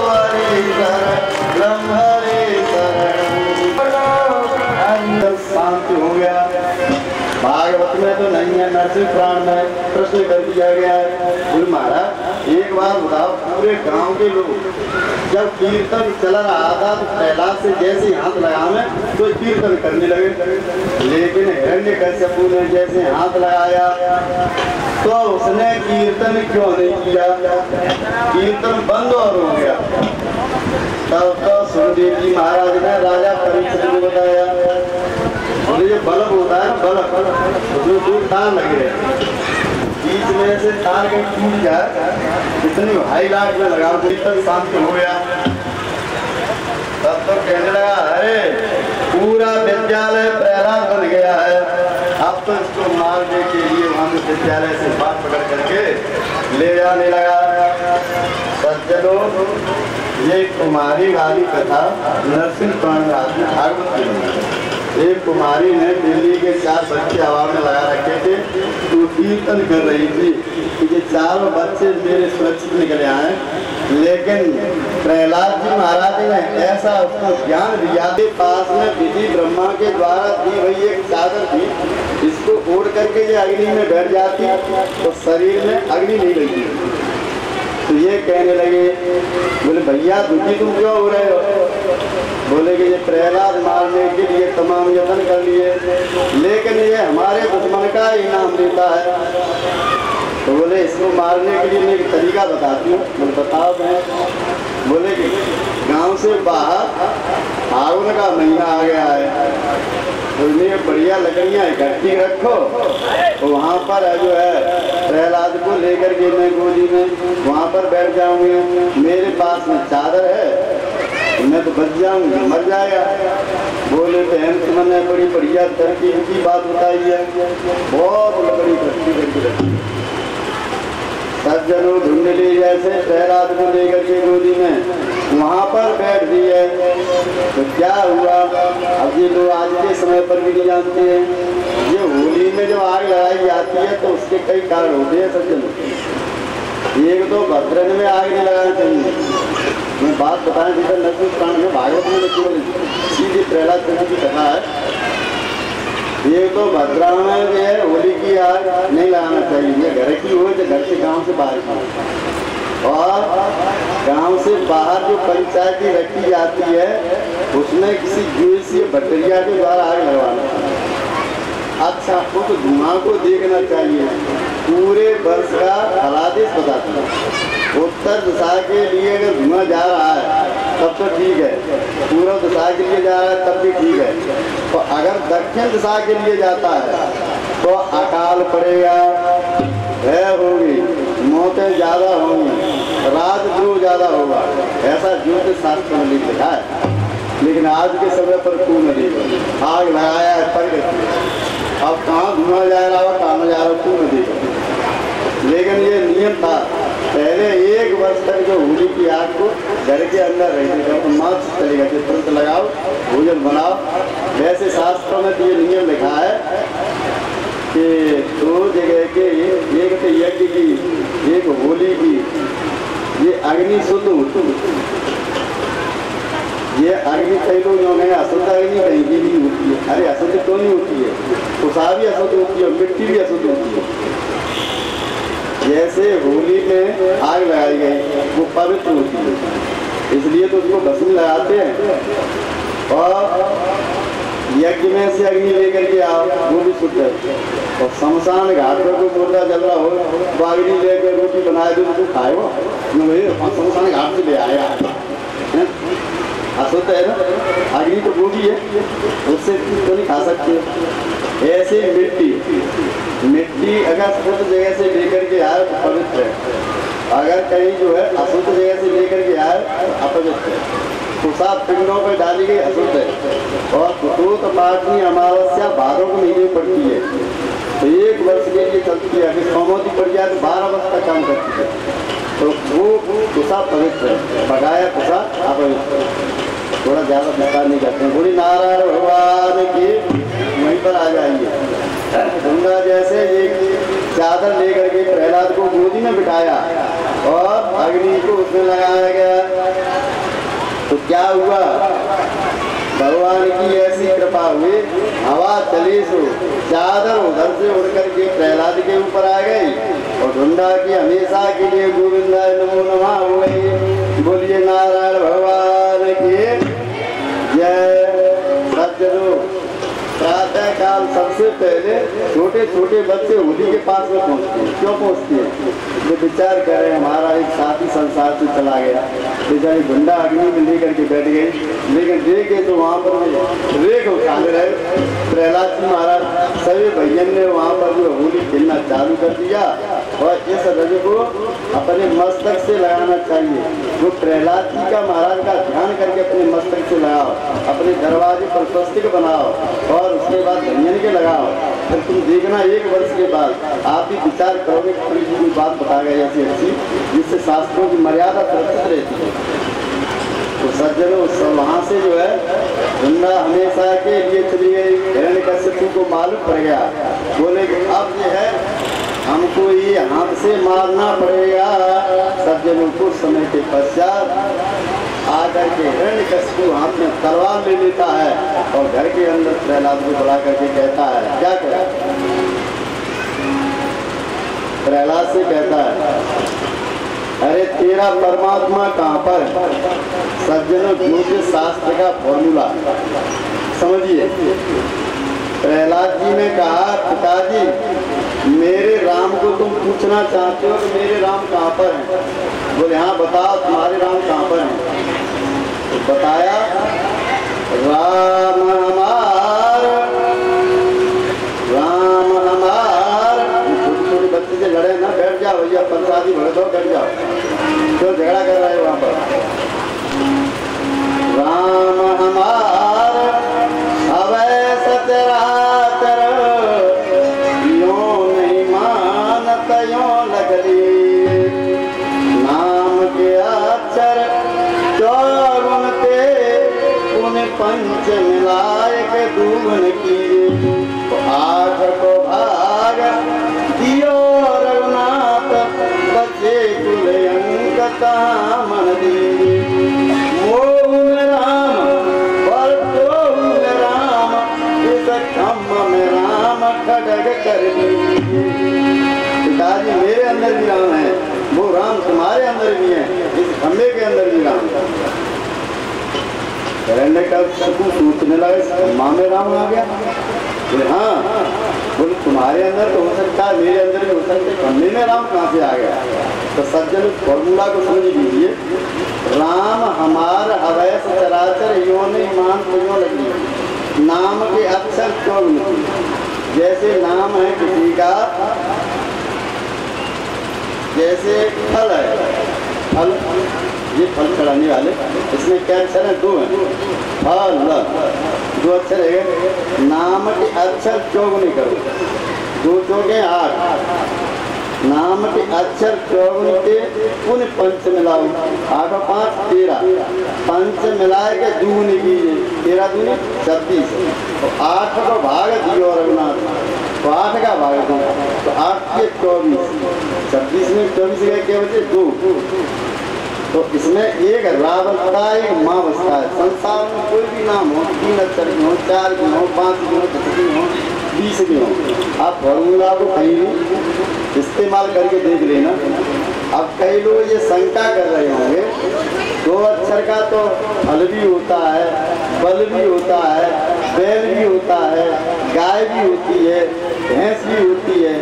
हरे शरणम हरे शरणम। शांति हो गया। भागवत में तो नहीं है, नरसिंह पुराण में प्रश्न कर दिया गया है। बोले महाराज एक बार बताओ, पूरे गांव के लोग जब कीर्तन चल रहा था तो प्रहलाद से जैसे हाथ लगावे तो कीर्तन करने लगे, लेकिन हिरण्यकश्यपु ने जैसे हाथ लगाया तो उसने कीर्तन क्यों नहीं किया? कीर्तन बंद और हो गया। तब तो सुखदेव जी महाराज ने राजा परीक्षित को बताया, बोले ये बल्ब होता है, बल्ब उसमें 2 तार लगे, बीच में से तार कहीं टूट जाए, इतनी हाई लाइट में लगा तक शांत हो गया। तब तो कहने लगा अरे पूरा विद्यालय प्रहलाद बन गया है, अब तो इसको मारने के लिए वहां विद्यालय से बात पकड़ करके ले जाने लगा। सज्जनों, ये कुमारी वाली कथा नरसिंह भागवत की। एक कुमारी ने दिल्ली के 4 बच्चे हवा में लगा रखे थे, तो कीर्तन कर रही थी कि ये 4 बच्चे मेरे सुरक्षित निकले आए, लेकिन प्रहलाद जी महाराज ने ऐसा उसको ज्ञान दिया कि पास में विधि ब्रह्मा के द्वारा दी हुई एक चादर थी, इसको ओढ़ करके ये अग्नि में बैठ जाती तो शरीर में अग्नि नहीं लगती। तो ये कहने लगे, बोले भैया दुखी तुम क्यों हो रहे हो? बोले कि ये प्रहलाद मारने के लिए तमाम यत्न कर लिए, लेकिन ये हमारे दुश्मन का इनाम देता है। तो बोले इसको मारने के लिए मैं एक तरीका बताती हूँ। बोले बताओ। मैं बोले कि गांव से बाहर फागुन का महीना आ गया है, तो इन्हें बढ़िया लकड़ियाँ इकट्ठी रखो, तो वहाँ पर जो है प्रहलाद को लेकर के मैं गोदी में वहाँ पर बैठ जाऊँगी। मेरे पास में चादर है, मैं तो बच जाऊँगी, मर जाएगा। बोले बहन तुमने बड़ी बढ़िया तरकीब की बात बताई है, बहुत लकड़ी इकट्ठी करके रखी। सज्जनों धुंधली जैसे प्रहलाद को लेकर के गोदी में वहाँ पर बैठ दिए। तो क्या हुआ, अब ये लोग आज के समय पर भी नहीं जानते हैं। ये होली में जब आग लगाई जाती है तो उसके कई कारण होते हैं सज्जनों। एक तो भद्रन में आग नहीं लगानी चाहिए। मैं बात बताएं जिधर नरसिंह पुराण में भागवत में सीधी प्रहलाद चंद्र की कथा है। ये तो भद्रा में जो है होली की आग नहीं लगाना चाहिए, घर की हो या घर से गांव से बाहर की। और गांव से बाहर जो पंचायती रखी जाती है उसमें किसी गैस या बैटरिया के द्वारा आग लगवाना। अच्छा, उस धुआं को देखना चाहिए, पूरे वर्ष का फलादेश बताता है। उत्तर दिशा के लिए अगर धुआं जा रहा है तब तो ठीक है, पूर्व दिशा के लिए जा रहा है तब भी ठीक है। तो अगर दक्षिण दिशा के लिए जाता है तो अकाल पड़ेगा, भय होगी, मौतें ज़्यादा होंगी, राजद्रोह ज़्यादा होगा, ऐसा ज्योतिष शास्त्र में लिखा है। लेकिन आज के समय पर क्यों नहीं, आग लगाया है पर अब कहाँ धुआं जा रहा हो, कहाँ जा रहा हो, क्यों नहीं। लेकिन ये नियम था पहले 1 वर्ष तक जो होली की आग को घर के अंदर रहने का, तो मार्च चलेगा कि तुरंत लगाओ, भोजन बनाओ। वैसे शास्त्रों में तो ये नियम लिखा है कि 2 जगह के, एक तो यज्ञ की, एक होली की, ये अग्नि शुद्ध होती है। ये अग्नि कई लोग जो है अशुद्ध अग्नि कहीं की नहीं होती है। अरे अशुद्ध क्यों नहीं होती है? उषा भी अशुद्ध होती है, मिट्टी भी अशुद्ध होती है। जैसे होली में आग लगाई गई वो पवित्र होती है, इसलिए तो उसको भस्म लगाते हैं। और यज्ञ में से अग्नि लेकर के आओ, वो भी शुद्ध है। और शमशान घाट पर कोई मुर्दा जल रहा हो तो अग्नि लेकर रोटी बनाए दो तो खाए हो, शमशान घाट से ले आया, अशुद्ध है ना। अग्नि तो वो भी है, उससे तो नहीं खा सकते। ऐसे मिट्टी अगर शुद्ध जगह से लेकर के आए तो पवित्र है, अगर कहीं जो है अशुद्ध जगह से लेकर के आए तो अपवित्र है। तो सात पिंडों पर डाली गई अशुद्ध है। और कुटूत पाटनी अमावस्या 12 को महीने पड़ती है, तो 1 वर्ष के लिए चलती है। अगर सोमवती पड़ जाए तो 12 वर्ष का काम करती है। तो वो कुसा पवित्र है, बगाया कुसा अपवित्र। थोड़ा ज़्यादा विस्तार नहीं करते हैं। बोली नारायण भगवान की, वहीं पर आ जाइए। गंगा जैसे एक चादर लेकर के प्रहलाद को गोदी में बिठाया और अग्नि को उसमें लगाया गया। तो क्या हुआ, भगवान की ऐसी कृपा हुई, हवा चली सो चादर उधर से उड़ करके प्रहलाद के ऊपर आ गई और ढूंढा की हमेशा के लिए गोविंदाय नमो नमः हो गई। बोलिए नारायण भगवान की जय। सज्जनों, प्रातः काल सबसे पहले छोटे छोटे बच्चे होली के पास में पहुँचते हैं। क्यों पहुँचते हैं? वो विचार करें हमारा एक साथी संसार से चला गया, बेचारी गुंडा अग्नि में लेकर के बैठ गई, लेकिन देखे तो वहाँ पर रेख उठाने रहे। प्रहलाद जी महाराज सभी भैयन ने वहाँ पर जो होली खेलना चालू कर दिया और इस रज को अपने मस्तक से लगाना चाहिए। वो प्रहलाद जी का महाराज का ध्यान करके अपने मस्तक से लगाओ, अपने दरवाजे पर स्वस्तिक बनाओ और उसके बाद धनियन के लगाओ। फिर तुम देखना 1 वर्ष के बाद आप भी विचार करोगे पूरी जी की बात बता गई ऐसी अच्छी, जिससे शास्त्रों की मर्यादा सुरक्षित रहती है। तो सज्जनों वहाँ से जो है गंगा हमेशा के लिए चली गई। हिरण्यकश्यप को मालूम पड़ गया, बोले कि अब जो है हमको ये हाथ से मारना पड़ेगा। सज्जनों कुछ समय के पश्चात आकर के हिरण्यकश्यप हाथ में तलवार ले लेता है और घर के अंदर प्रहलाद को बुला करके कहता है, क्या कहता है? प्रहलाद से कहता है, अरे तेरा परमात्मा कहाँ पर है? सज्जनों ज्योतिष शास्त्र का फॉर्मूला समझिए। प्रहलाद जी ने कहा, पिताजी मेरे राम को तुम पूछना चाहते हो कि मेरे राम कहाँ पर हैं? बोले हाँ बताओ तुम्हारे राम कहाँ पर हैं? तो बताया, राम हमार, राम हमार। छोटे छोटे बच्चे से लड़े ना, बैठ जाओ भैया, प्रसादी भर दो, बैठ जाओ, क्यों झगड़ा कर रहे हो वहाँ पर? राम हमार अवै सचराचर, यों नहीं मानत यों लगली। नाम के अक्षर 54 ते पुन पंच मिलाय के दून की। तो 8 को भाग दियो रघुनाथ, बचे कुल अंक मन दी। मोह में राम और तोह में राम, इस खम्भ में राम खड़ग कर दी। पिताजी मेरे अंदर भी राम है, वो राम तुम्हारे अंदर भी है, इस खम्भे के अंदर भी राम है। हिरण्यकश्यप सोचने लगे माँ में राम आ गया। बोले हाँ, बोले तुम्हारे अंदर तो हो सकता है, मेरे अंदर भी हो सकता है, खम्भे में राम कहाँ से आ गया? तो सज्जन फॉर्मूला को समझ लीजिए, राम हमार अवय सचराचर, यो नहीं मान तो यो लगी। नाम के अक्षर 54, जैसे नाम है किसी का, जैसे फल है, फल ये फल चढ़ाने वाले, इसमें क्या अक्षर है? 2 है, फल 2 अक्षर है। नाम के अक्षर 54 करो, 2 चौके 8। नाम के अक्षर 54 के पुन पंच मिलाओ, 8 और 5 13, पंच मिलाए के दूनी कीजिए, 13 दूनी 36। तो 8 को भाग दियो रघुनाथ, तो 8 का भाग दो, तो 8 के 24, 26 में 24 गए क्या बचे? 2। तो इसमें एक रा बसता है, एक माँ बसता है। संसार में कोई भी नाम हो, 3 अक्षर की हो, 4 की हो, 5 की हो, 10 की हो, 20 की हो, आप फॉर्मूला को कहीं इस्तेमाल करके देख लेना। अब कई लोग ये शंका कर रहे होंगे, 2 अक्षर का तो हल भी होता है, बल भी होता है, बैल भी होता है, गाय भी होती है, भैंस भी होती है,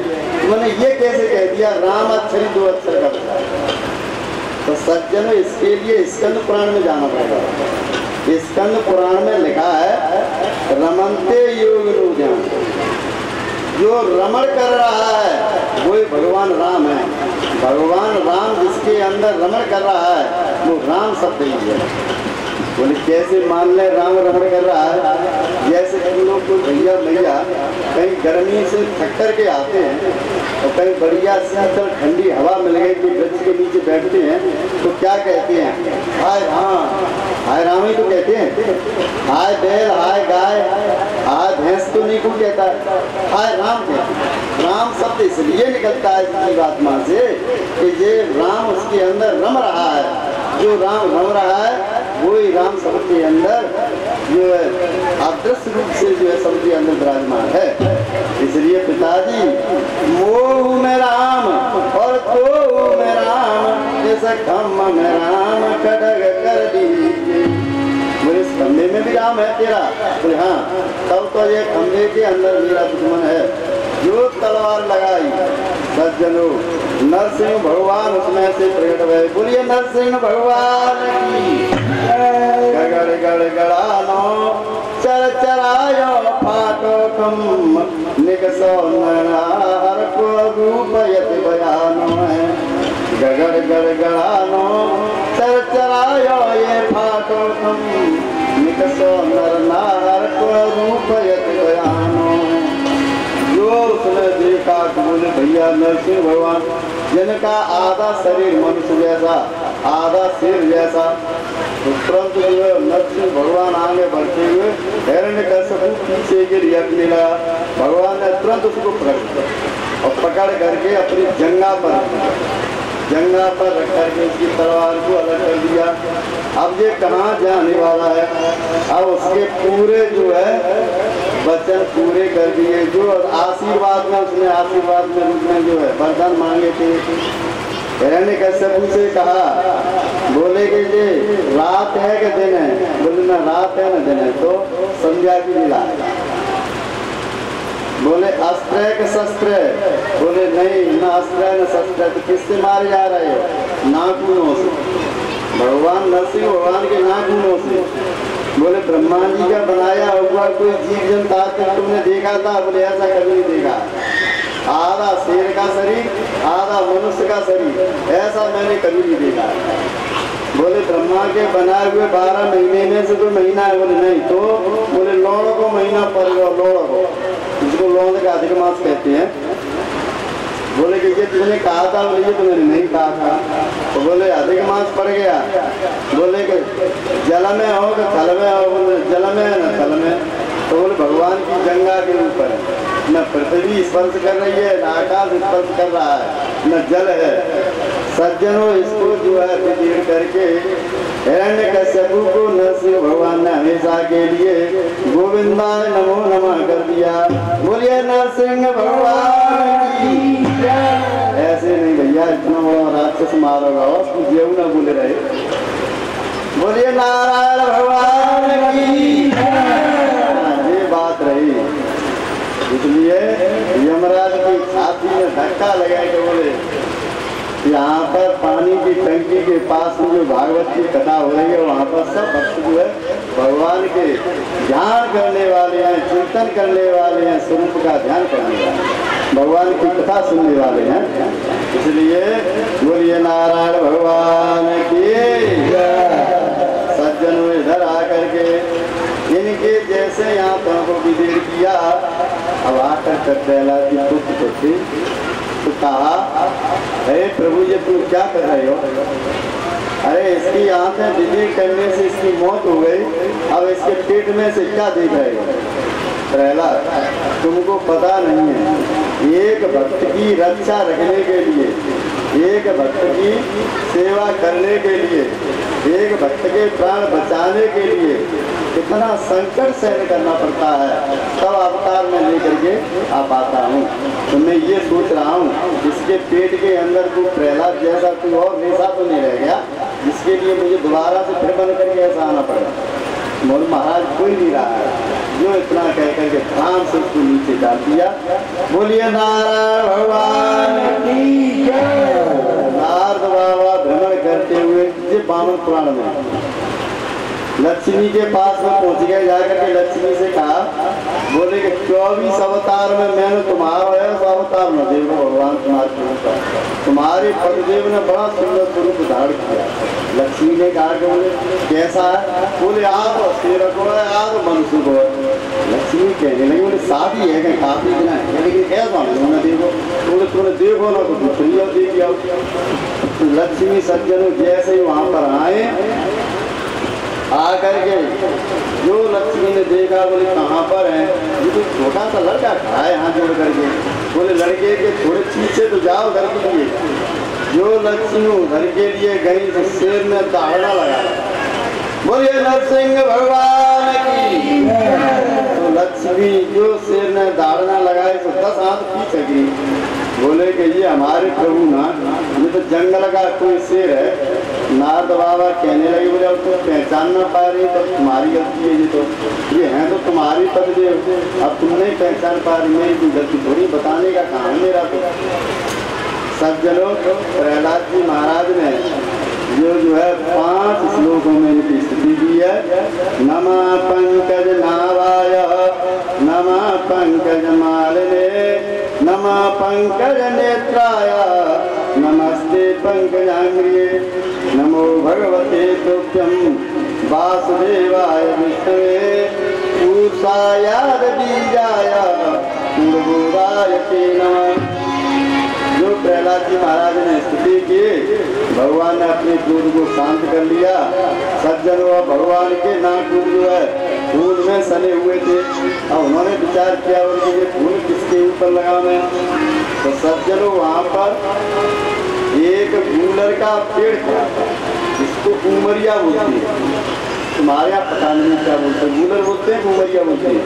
उन्होंने ये कैसे कह दिया राम अक्षर ही 2 अक्षर का बता है? तो सज्जनों इसके लिए स्कंद पुराण में जाना पड़ेगा। स्कंद पुराण में लिखा है, रमनते योग रूप, जो रमण कर रहा है वही भगवान राम है। भगवान राम जिसके अंदर रमण कर रहा है वो राम शब्द ही है। बोले कैसे मान ले राम रमण कर रहा है? जैसे हम लोग को भैया भैया कहीं गर्मी से थक कर के आते हैं और कहीं बढ़िया शीतल ठंडी हवा मिल गई तो वृक्ष के नीचे बैठते हैं तो क्या कहते हैं? हाय हाँ, हाय राम ही तो कहते हैं। हाय बैल, हाय गाय, हाय भैंस तो नहीं कोई कहता है, हाय राम कहते हैं। राम शब्द इसलिए निकलता है इस जीवात्मा से कि ये राम उसके अंदर रम रहा है। जो राम रम रहा है वही राम शब्द के अंदर जो है अदृश्य रूप से जो है सबके अंदर विराजमान है। इसलिए पिताजी मोह में राम और तो में राम, जैसा खम्भ में राम खड़ग कर दीजिए। मेरे इस खम्भे में भी राम है तेरा? बोले हाँ, तब तो ये खम्भे के अंदर मेरा दुश्मन है। जो तलवार लगाई सज्जनों, नरसिंह भगवान उसमें से प्रकट हुए। बोलिए नरसिंह भगवान की। गगड़ गड़गड़ानो चर चरायो फाटो कम निकसो नर को रूप यति बयानो है। गगड़ गड़गड़ानो चर चरायो ये फाटो कम निकसो नर नार को रूप यति बयानो है। जो उसने देखा तो बोले भैया नरसिंह भगवान, जिनका आधा शरीर मनुष्य जैसा आधा सिर जैसा, तो तुरंत जो है नरसिंह भगवान आगे बढ़ते हुए हिरण्यकश्यप पीछे के लिए अपने लगा। भगवान ने तुरंत उसको और पकड़ करके अपनी जंगा पर रख करके उसकी तलवार को अलग कर दिया। अब ये कहाँ जाने वाला है? अब उसके पूरे जो है वचन पूरे कर दिए। जो आशीर्वाद में उसने आशीर्वाद में रूप में जो है वरदान मांगे थे। हिरण्यकश्यप से कहा, बोले कि ये रात है कि दिन है? बोले ना रात है ना दिन है। तो संध्या की लीला। बोले अस्त्र है कि शस्त्र है? बोले नहीं, ना अस्त्र है ना शस्त्र है। तो किससे मारे जा रहे हो? नाखूनों से। भगवान नरसिंह भगवान के नाखूनों से। बोले ब्रह्मा जी का बनाया हुआ कोई जीव जंतु आज तक तुमने देखा था? बोले ऐसा कभी नहीं देखा। आधा शेर का शरीर आधा मनुष्य का शरीर, ऐसा मैंने कभी नहीं देखा। बोले ब्रह्मा के बनाए हुए 12 महीने में से कोई महीना है? बोले नहीं। तो बोले लौड़ को महीना पड़ेगा, लौड़ को, जिसको लौड़ का अधिक मास कहते हैं। बोले कि ये तुमने कहा था? बोले ये तो मैंने नहीं कहा था। तो बोले अधिक मास पड़ गया। बोले कि जल में हो कि थल में हो? बोले जल में है न थल में। तो बोले भगवान की जंगा के ऊपर न पृथ्वी स्पर्श कर रही है, न आकाश स्पर्श कर रहा है, न जल है। सज्जनों, इसको जो है विदीर्ण करके हिरण्यकश्यप को नरसिंह भगवान ने हमेशा के लिए गोविंदाय नमो नमः कर दिया। बोलिए नरसिंह भगवान की। ऐसे नहीं भैया, इतना बड़ा राक्षस मारोगा उसको जेऊ ना बोले रहे। बोलिए नारायण भगवान की। ये बात रही। इसलिए यमराज की छाती में धक्का लगा के बोले, यहाँ पर पानी की टंकी के पास में जो भागवत की कथा हो रही है, वहाँ पर सब भक्त जो है भगवान के ध्यान करने वाले हैं, चिंतन करने वाले हैं, स्वरूप का ध्यान करने वाले हैं, भगवान की कथा सुनने वाले हैं। इसलिए बोलिए नारायण भगवान की। सज्जनों, इधर आकर के इनके जैसे यहाँ तुमको विदीर्ण किया। अब आकर कर प्रहलाद की पुत्र थे तो कहा, अरे प्रभु ये तुम क्या कर रहे हो? अरे इसकी आंखें विदीर्ण करने से इसकी मौत हो गई, अब इसके पेट में से क्या देख रहे हो? प्रहलाद, तुमको पता नहीं है, एक भक्त की रक्षा रखने के लिए, एक भक्त की सेवा करने के लिए, एक भक्त के प्राण बचाने के लिए कितना संकट सहन करना पड़ता है, तब अवतार में लेकर के आ पाता हूँ। तो मैं ये सोच रहा हूँ, इसके पेट के अंदर कोई प्रहलाद जैसा कोई और नेशा तो नहीं रह गया, जिसके लिए मुझे दोबारा से फिर बन करके ऐसा आना पड़ेगा। मोर महाराज कोई नहीं रहा है, जो इतना कह करके धाम से उसको नीचे डाल दिया। बोलिए नारायण भगवान की जय। नारद बाबा भ्रमण करते हुए ये वामन पुराण में लक्ष्मी के पास में पहुंच गए। जाकर के लक्ष्मी से कहा, बोले कि 24 अवतार में मैंने तुम्हारा अवतार न देखो भगवान तुम्हारे पतिदेव ने बड़ा सुंदर स्वरूप धारण किया। लक्ष्मी ने कहा कि बोले कैसा है? बोले आप शेर को है, आप मनुष्य को है। लक्ष्मी कहने लगी, बोले शादी है क्या? काफी दिन है, लेकिन कैसा ना देखो। बोले तुमने देखो ना तो दूसरी और देख आओ। लक्ष्मी सज्जनों जैसे ही वहाँ पर आए, आकर के जो लक्ष्मी ने देखा, बोले कहाँ पर है? ये तो छोटा सा लड़का खड़ा है हाथ जोड़ करके। बोले लड़के के थोड़े पीछे तो जाओ घर के लिए। जो लक्ष्मी घर के लिए गई तो शेर ने दहाड़ा लगा। बोलिए नरसिंह भगवान की। तो लक्ष्मी जो शेर ने दहाड़ा लगाए तो 10 हाथ पीछे गई। बोले कि ये हमारे प्रभु ना, ये तो जंगल का कोई शेर है, नारद बाबा कहने लगे, बोले अब तुम पहचान ना पा रही तो तुम्हारी गलती है, ये हैं तो तुम्हारी पददेव, अब तुम नहीं पहचान पा रही, मेरी कोई गलती थोड़ी, बताने का काम है मेरा। तो सज्जनों, प्रहलाद जी महाराज ने जो है 5 श्लोकों में इनकी स्तुति की है। नमः पंकज नावाय, नमः पंकज मालिने, नमः पंकज नेत्राय, नमस्ते पंकजांग्रिये, नमो भगवते तुभ्यं वासुदेवाय विष्णवे, पूषाय बीजाय पूर्वोदाय ते नमः। जो प्रहलाद जी महाराज ने स्तुति की, भगवान ने अपने क्रोध को शांत कर लिया। सज्जनों, भगवान के नाक जो है फूल में सने हुए थे, अब उन्होंने विचार किया कि ये फूल किसके ऊपर लगा मैं। तो सज्जनों, वहाँ पर एक गूलर का पेड़ था, जिसको उमरिया बोलते हैं। तुम्हारे यहाँ पता नहीं क्या बोलते हैं, गूलर बोलते हैं, उमरिया बोलते हैं।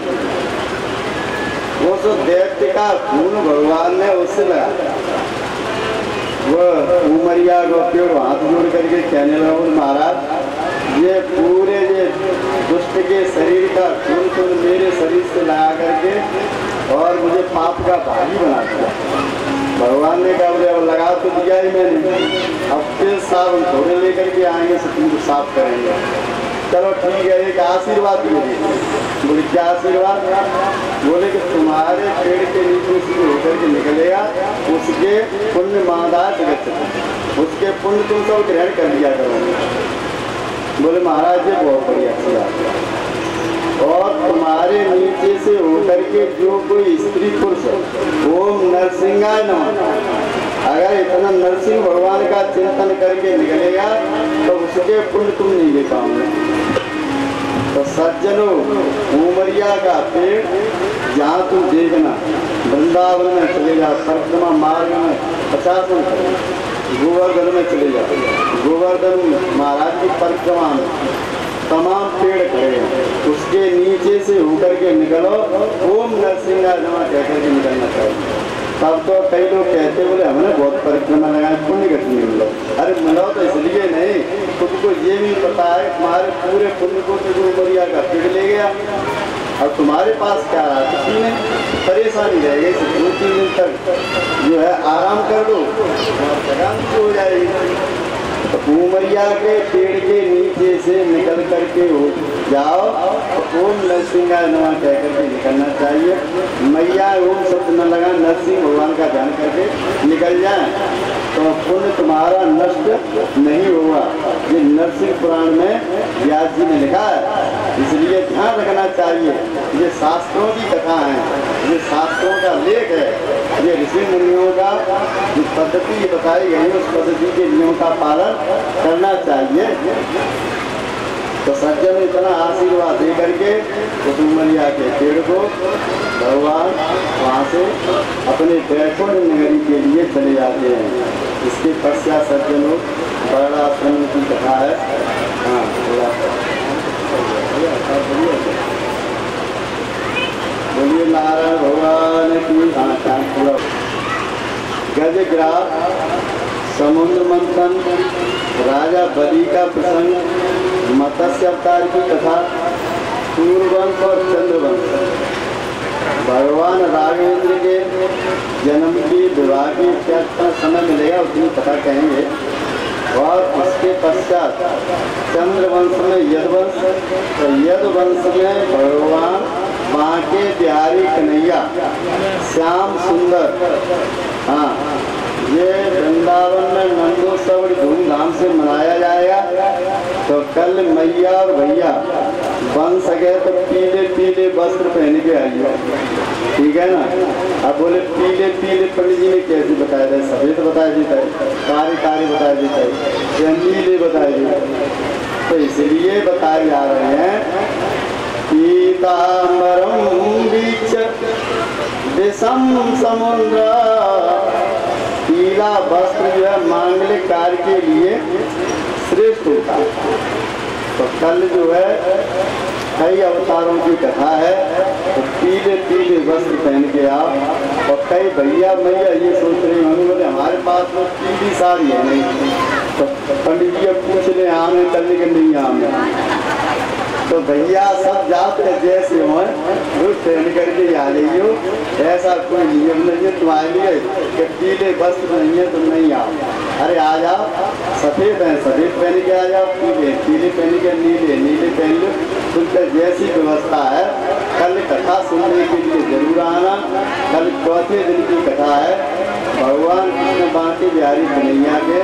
वो जो दैत्य का फूल भगवान ने उससे लगा, वो उमरिया को पेड़ हाथ जोड़ करके कहने लगा, महाराज ये पूरे ये दुष्ट के शरीर का खून तो मेरे शरीर से लगा करके और मुझे पाप का भागी बना दिया। भगवान ने कहा, बोले अब लगा तो दिया ही मैंने, अब फिर साबुन थोड़े लेकर के आएंगे से तुमको साफ करेंगे। चलो ठीक है, एक आशीर्वाद दीजिए। बोले क्या आशीर्वाद? बोले कि तुम्हारे पेड़ के नीचे से होकर के निकलेगा, उसके पुण्य मादा जगत, उसके पुण्य तुम सब ग्रहण कर लिया करोगे। बोले महाराज ये बहुत बढ़िया बात। और तुम्हारे नीचे से होकर के जो कोई स्त्री पुरुष ओम नरसिंहाय नमः, अगर इतना नरसिंह भगवान का चिंतन करके निकलेगा तो उसके पुण्य तुम नहीं ले पाओगे। तो सज्जनों, उमरिया का पेड़ जहाँ तुम देखना, वृंदावन में चले जाओ, परिक्रमा मार्ग में 50 मिनट, गोवर्धन में चले जाओ, गोवर्धन महाराज की परिक्रमा में तमाम पेड़ खड़े हैं, उसके नीचे से होकर के निकलो, ओम नरसिंहाय नमः कह करके निकलना चाहिए। तब तो कई लोग कहते, बोले हमने बहुत परिक्रमा लगाए, पुण्य घटनी मिलो। अरे मिलो तो इसलिए नहीं, तुमको ये भी पता है तुम्हारे पूरे पुण्य को उमरिया का पेड़ ले गया, अब तुम्हारे पास क्या रहा, किसी ने परेशानी रह गई। 2-3 दिन तक जो है आराम कर लो, थकान हो जाएगी। तो उमरिया के पेड़ के नीचे से निकल करके हो जाओ, तो ओम नरसिंहाय नमः कह करके निकलना चाहिए। मैया ओम शब्द न लगा, नरसिंह भगवान का ध्यान करके निकल जाए तो पुण्य तुम्हारा नष्ट नहीं होगा। ये नरसिंह पुराण में व्यास जी ने लिखा है, इसलिए ध्यान रखना चाहिए। ये शास्त्रों की कथा है, ये शास्त्रों का लेख है, ये ऋषि मुनियों का जो पद्धति बताई गई है उस पद्धति के नियमों का पालन करना चाहिए। तो सज्जन इतना आशीर्वाद दे करके उस उमरिया के पेड़ को भगवान वहाँ से अपने बैकुंठ नगरी के लिए चले जाते हैं। इसके पश्चात सज्जनों बड़ा आश्रम की कथा है। हाँ, बोलिए नारायण भगवान की। हाँ, गजग्राह, समुद्र मंथन, राजा बलि का प्रसंग, मत्स्य अवतार की कथा, सूर्यवंश और चंद्रवंश, भगवान राघवेंद्र के जन्म की, विवाह की क्या समय मिलेगा उतनी कथा कहेंगे। और उसके पश्चात चंद्रवंश में यदुवंश, तो यदुवंश में भगवान वहाँ के बिहारी कन्हैया श्याम सुंदर। हाँ, ये वृंदावन में नंदोत्सव बड़ी धूमधाम से मनाया जाएगा। तो कल मैया और भैया बन सके तो पीले पीले वस्त्र पहन के आइए, ठीक है ना। अब बोले पीले पीले पंडित जी ने कैसे बताया था, सफेद बताया देता है, कारी कारी बताया देता है, या नीले बताया देता है। तो इसलिए बताए जा रहे हैं पीताम्बरम बीच विषम समुद्र, पीला वस्त्र जो है मांगलिक कार्य के लिए श्रेष्ठ होता है। तो कल जो है कई अवतारों की कथा है, तो पीले पीले वस्त्र पहन के आओ। और कई भैया मैया ये सोच रही होंगे, बोले हमारे पास तो पीली साड़ी है नहीं, तो पंडित जी पूछ ले आम है करने के नहीं आम है, तो भैया सब जाते जैसे हो वो ट्रेन करके आ जाइयो, ऐसा कोई नियम नहीं है तुम्हारे लिए कि पीले वस्त्र नहीं है तुम नहीं आओ। अरे आ जाओ, सफ़ेद है सफ़ेद पहन के आ जाओ, पीले पहन के नीले पहन लो, तुम पर जैसी व्यवस्था है। कल कथा सुनने के लिए जरूर आना। कल चौथे दिन की कथा है, भगवान कृष्ण बांके बिहारी कन्हैया के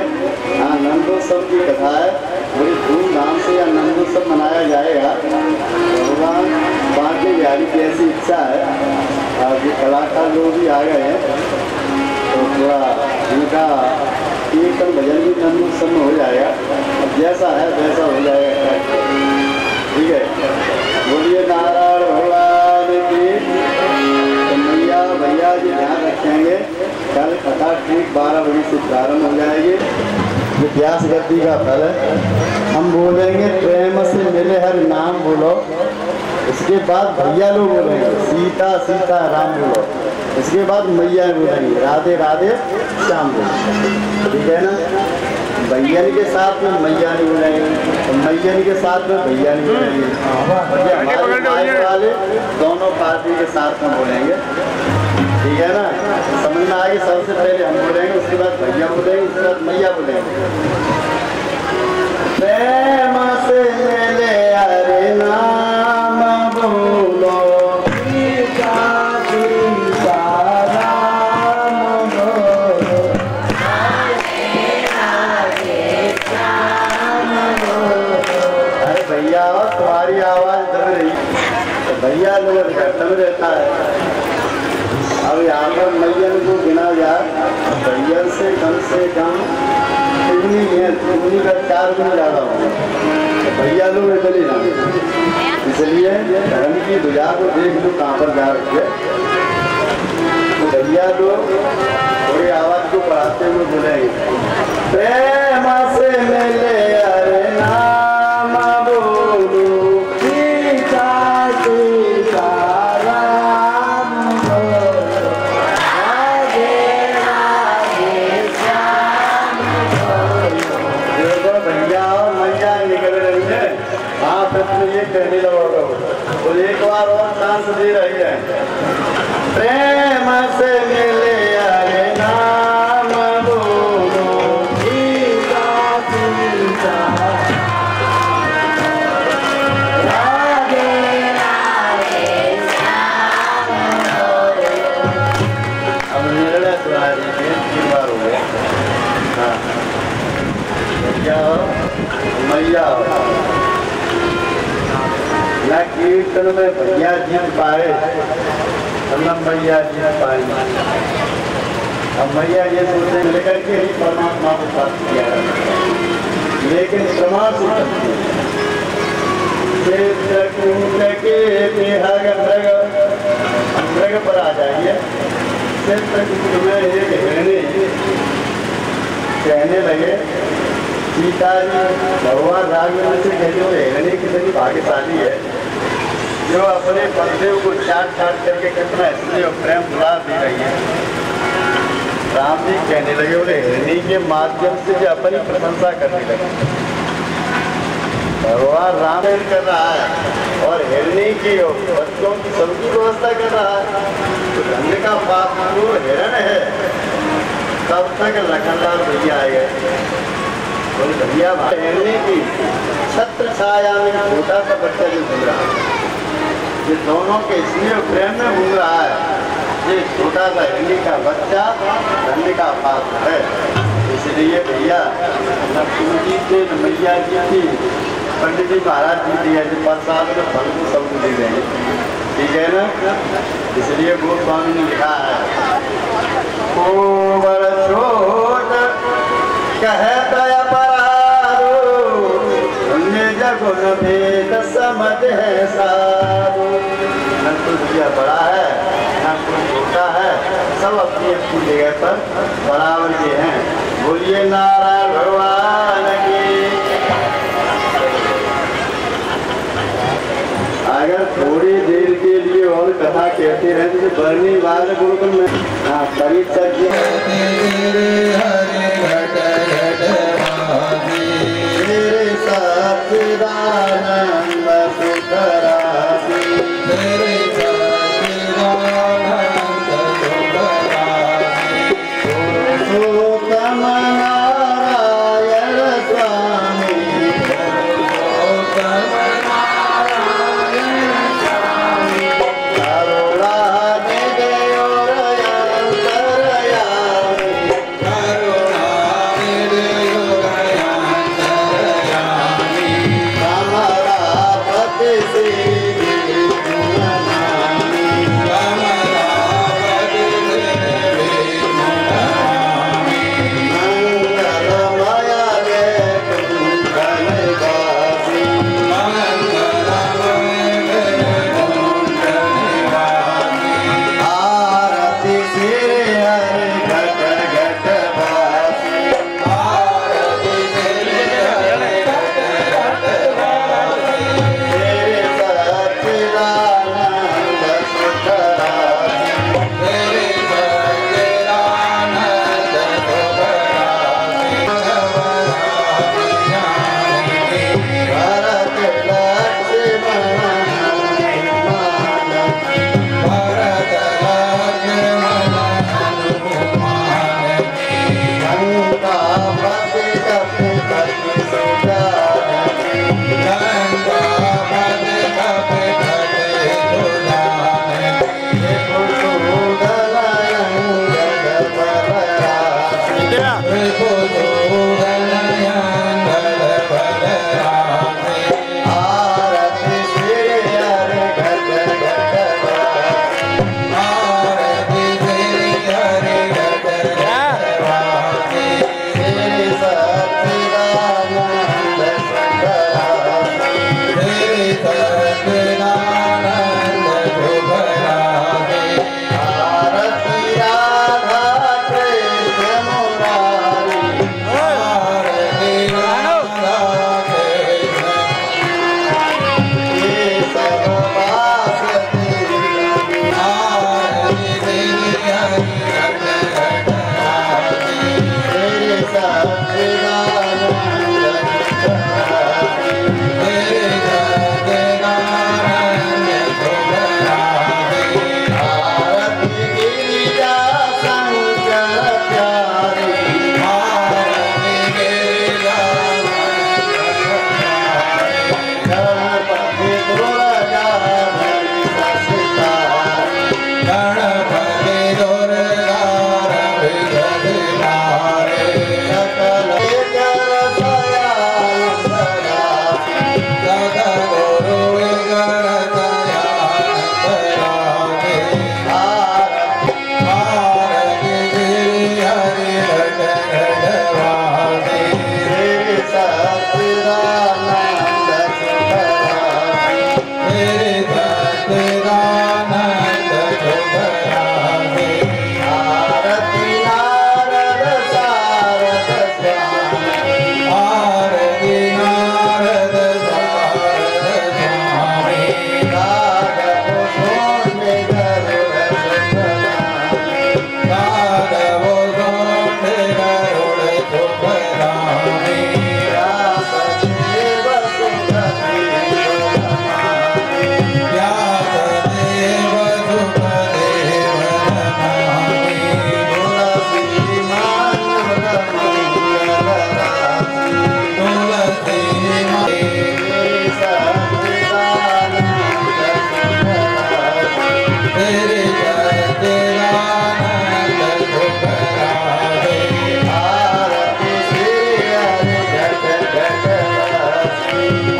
आनंदोत्सव की कथा है। बड़ी धूमधाम से आनंदोत्सव मनाया जाएगा। भगवान बांके बिहारी की ऐसी इच्छा है। आज कलाकार लोग भी आ गए हैं, तो थोड़ा इनका कीर्तन भजन भी आनंदोत्सव में हो जाएगा। अब जैसा है वैसा हो जाएगा, ठीक है। बोलिए नारायण भगवान की। तो मैया भैया जी ध्यान रखेंगे, कल कथा ठीक 12 बजे से प्रारंभ हो जाएगी। व्यास गति का फल है। हम बोलेंगे प्रेम से मिले हर नाम बोलो, इसके बाद भैया लोग बोलेंगे सीता सीता राम बोलो, इसके बाद मैया बोलेंगे राधे राधे श्याम बोलो, ठीक है ना। भैया के साथ में मैया नहीं बोलेंगे, तो मैया के साथ में भैया नहीं बोलेंगे, हमारे वाले दोनों पार्टी के साथ में बोलेंगे, ठीक है ना। समझ में आएगी। सबसे पहले हम बोलेंगे, उसके बाद भैया बोलेंगे, उसके बाद मैया बोलेंगे। प्रेम से मिले हरे नाम बोलो, सीता सीता राम बोलो, अरे भैया तुम्हारी आवाज दब रही, तो भैया लोग दब रहता है। अब यहाँ पर मैयन को गिना जाए, भैया से कम इतनी है, इतनी का 4 गुना ज़्यादा होगा, तो भैया लोग चले जाए। इसलिए धर्म की भुजा को देख लो कहाँ पर जा रही है। तो भैया लोग थोड़ी आवाज़ को बढ़ाते हुए बोलेंगे, प्रेम से मिले हरे नाम बोलो, सीता सीता राम बोलो, राधे राधे श्याम बोलो। देखो भैया और मैया निकल रही है, आप अपने ये कहने लगोगे, तो एक बार और चांस दे रही है। प्रेम से मिले हरे नाम बोलो, सीता सीता राधे राधे श्याम बोलो। अब निर्णय सुना दीजिए, 3 बार हो गया। हाँ, भैया मैया या कीर्तन में भैया जीत पाए, मतलब मैया जीत पाए। अब मैया ये सोचते लेकर के ही परमात्मा को प्राप्त किया है, लेकिन समाज से मृग पर आ जाइए। चित्रकूट में एक हिरणी कहने लगे, सीता जी भगवान राघवेंद्र से कहते हुए हिरणी कितनी भाग्यशाली है जो अपने बलदेव को चाट करके कितना स्नेह और प्रेम बुला दे रही है। राम जी कहने लगे, बोले हिरणी के माध्यम से जो अपनी प्रशंसा करने लगे। भगवान राम कर रहा है और हिरणी की बच्चों की सबकी व्यवस्था कर रहा है, तो धन्य का बाप जो हिरण है तब तक लखनलाल भैया आए गए। बोले भैया हिरणी की छत्र छाया में छोटा सा बच्चा जो घूम रहा है, ये दोनों के स्नेह प्रेम में घूम रहा है, ये छोटा सा हिरणी का बच्चा धन्य का पात्र है। इसलिए भैया न तुम जी थे न मैया जी थी, पंडित जी महाराज जी दिया जो प्रसाद में फल को सबको दे देंगे, ठीक है ना। इसलिए गोस्वामी ने लिखा है, को बड़ छोट कहता अपराधो, जगुन भेद समझ है साधो। न कोई भैया बड़ा है न कोई छोटा है, सब अपनी अपनी जगह पर बराबर के हैं। बोलिए नारायण भगवान की। अगर थोड़ी देर के लिए और कथा कहते रहे तो बरनी बाल गुरुकुल में परीक्षा की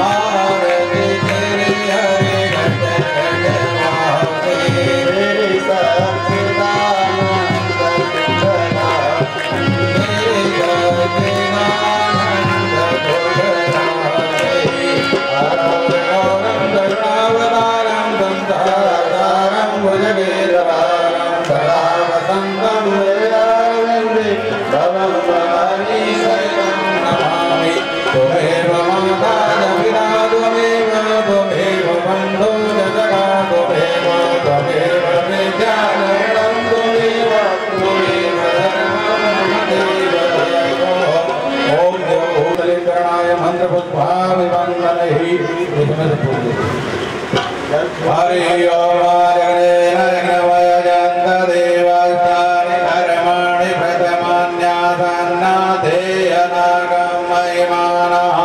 आरती तेरी हरि घट घट वासे तेरी सच्चिदानंद घुघरा तेरी सच्चिदानंद घुघरा अवतारं दशावतारं संसारसारं भुजगेन्द्रहारं सदा वसन्तं भवं भवानी सहितं नमामि त्वमेव माता च पिता त्वमेव बन्धो च सखा त्वमेव विद्यालयं त्वमेव ॐ भूतलिकरणाय मन्त्रपुष्पाभिवन्दनैः हरि ओम देवास्तानि कर्माणि प्रथमान्यासन्नाथेयनागमयमानः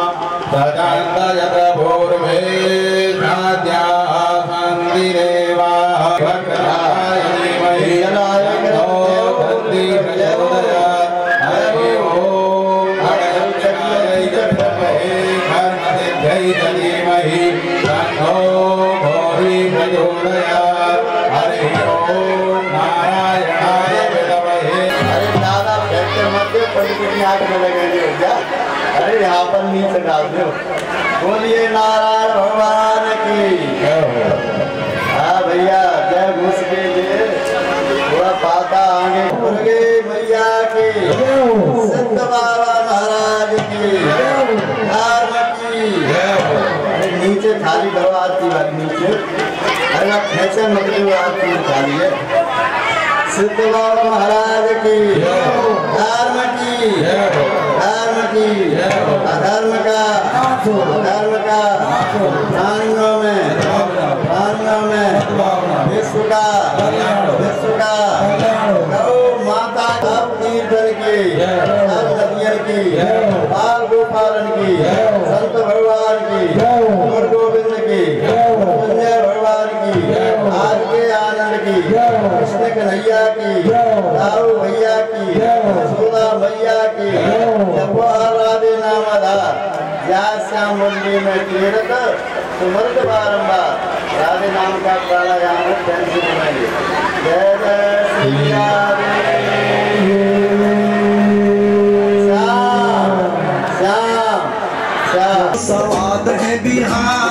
सचन्दयत पूर्वे साध्यासन्ति देवाः भक्ताय धीमहि तन्नो दन्ति प्रचोदयात् हरि ओम अगस्त्याय च विद्महे कर्मसिद्ध्यै च धीमहि तन्नो प्रचोदयात् हरि ओम नारायणाय विद्महे। अरे दादा बैठे मत पंडित आग में लगेंगे क्या? अरे यहाँ पर नीचे डाल दो। बोलिए नारायण भगवान की। हाँ भैया जय घुस के लिए थोड़ा पाता आगे मुर्गे मैया की सिद्ध बाबा महाराज की धाम की। अरे नीचे थाली धरो आरती वाली नीचे। अरे आप कैसे मतलब आरती थाली है सिद्ध बाबा महाराज की धर्म की अधर्म का प्राणों में विश्व का गौ माता का कीर्तन की सब नदियन की बाल गोपालन की संत भगवान की गुरु गोविंद की संजय भगवान की आज के आनंद की कृष्ण कन्हैया की राहु भैया की यशोदा मैया की राधे नाम आधार या श्याम मुंडी में तीरथ सुमृत बारंबार राधे नाम का प्राणायाम जय जय श्री राधे श्याम श्याम श्याम स्वाद है बिहार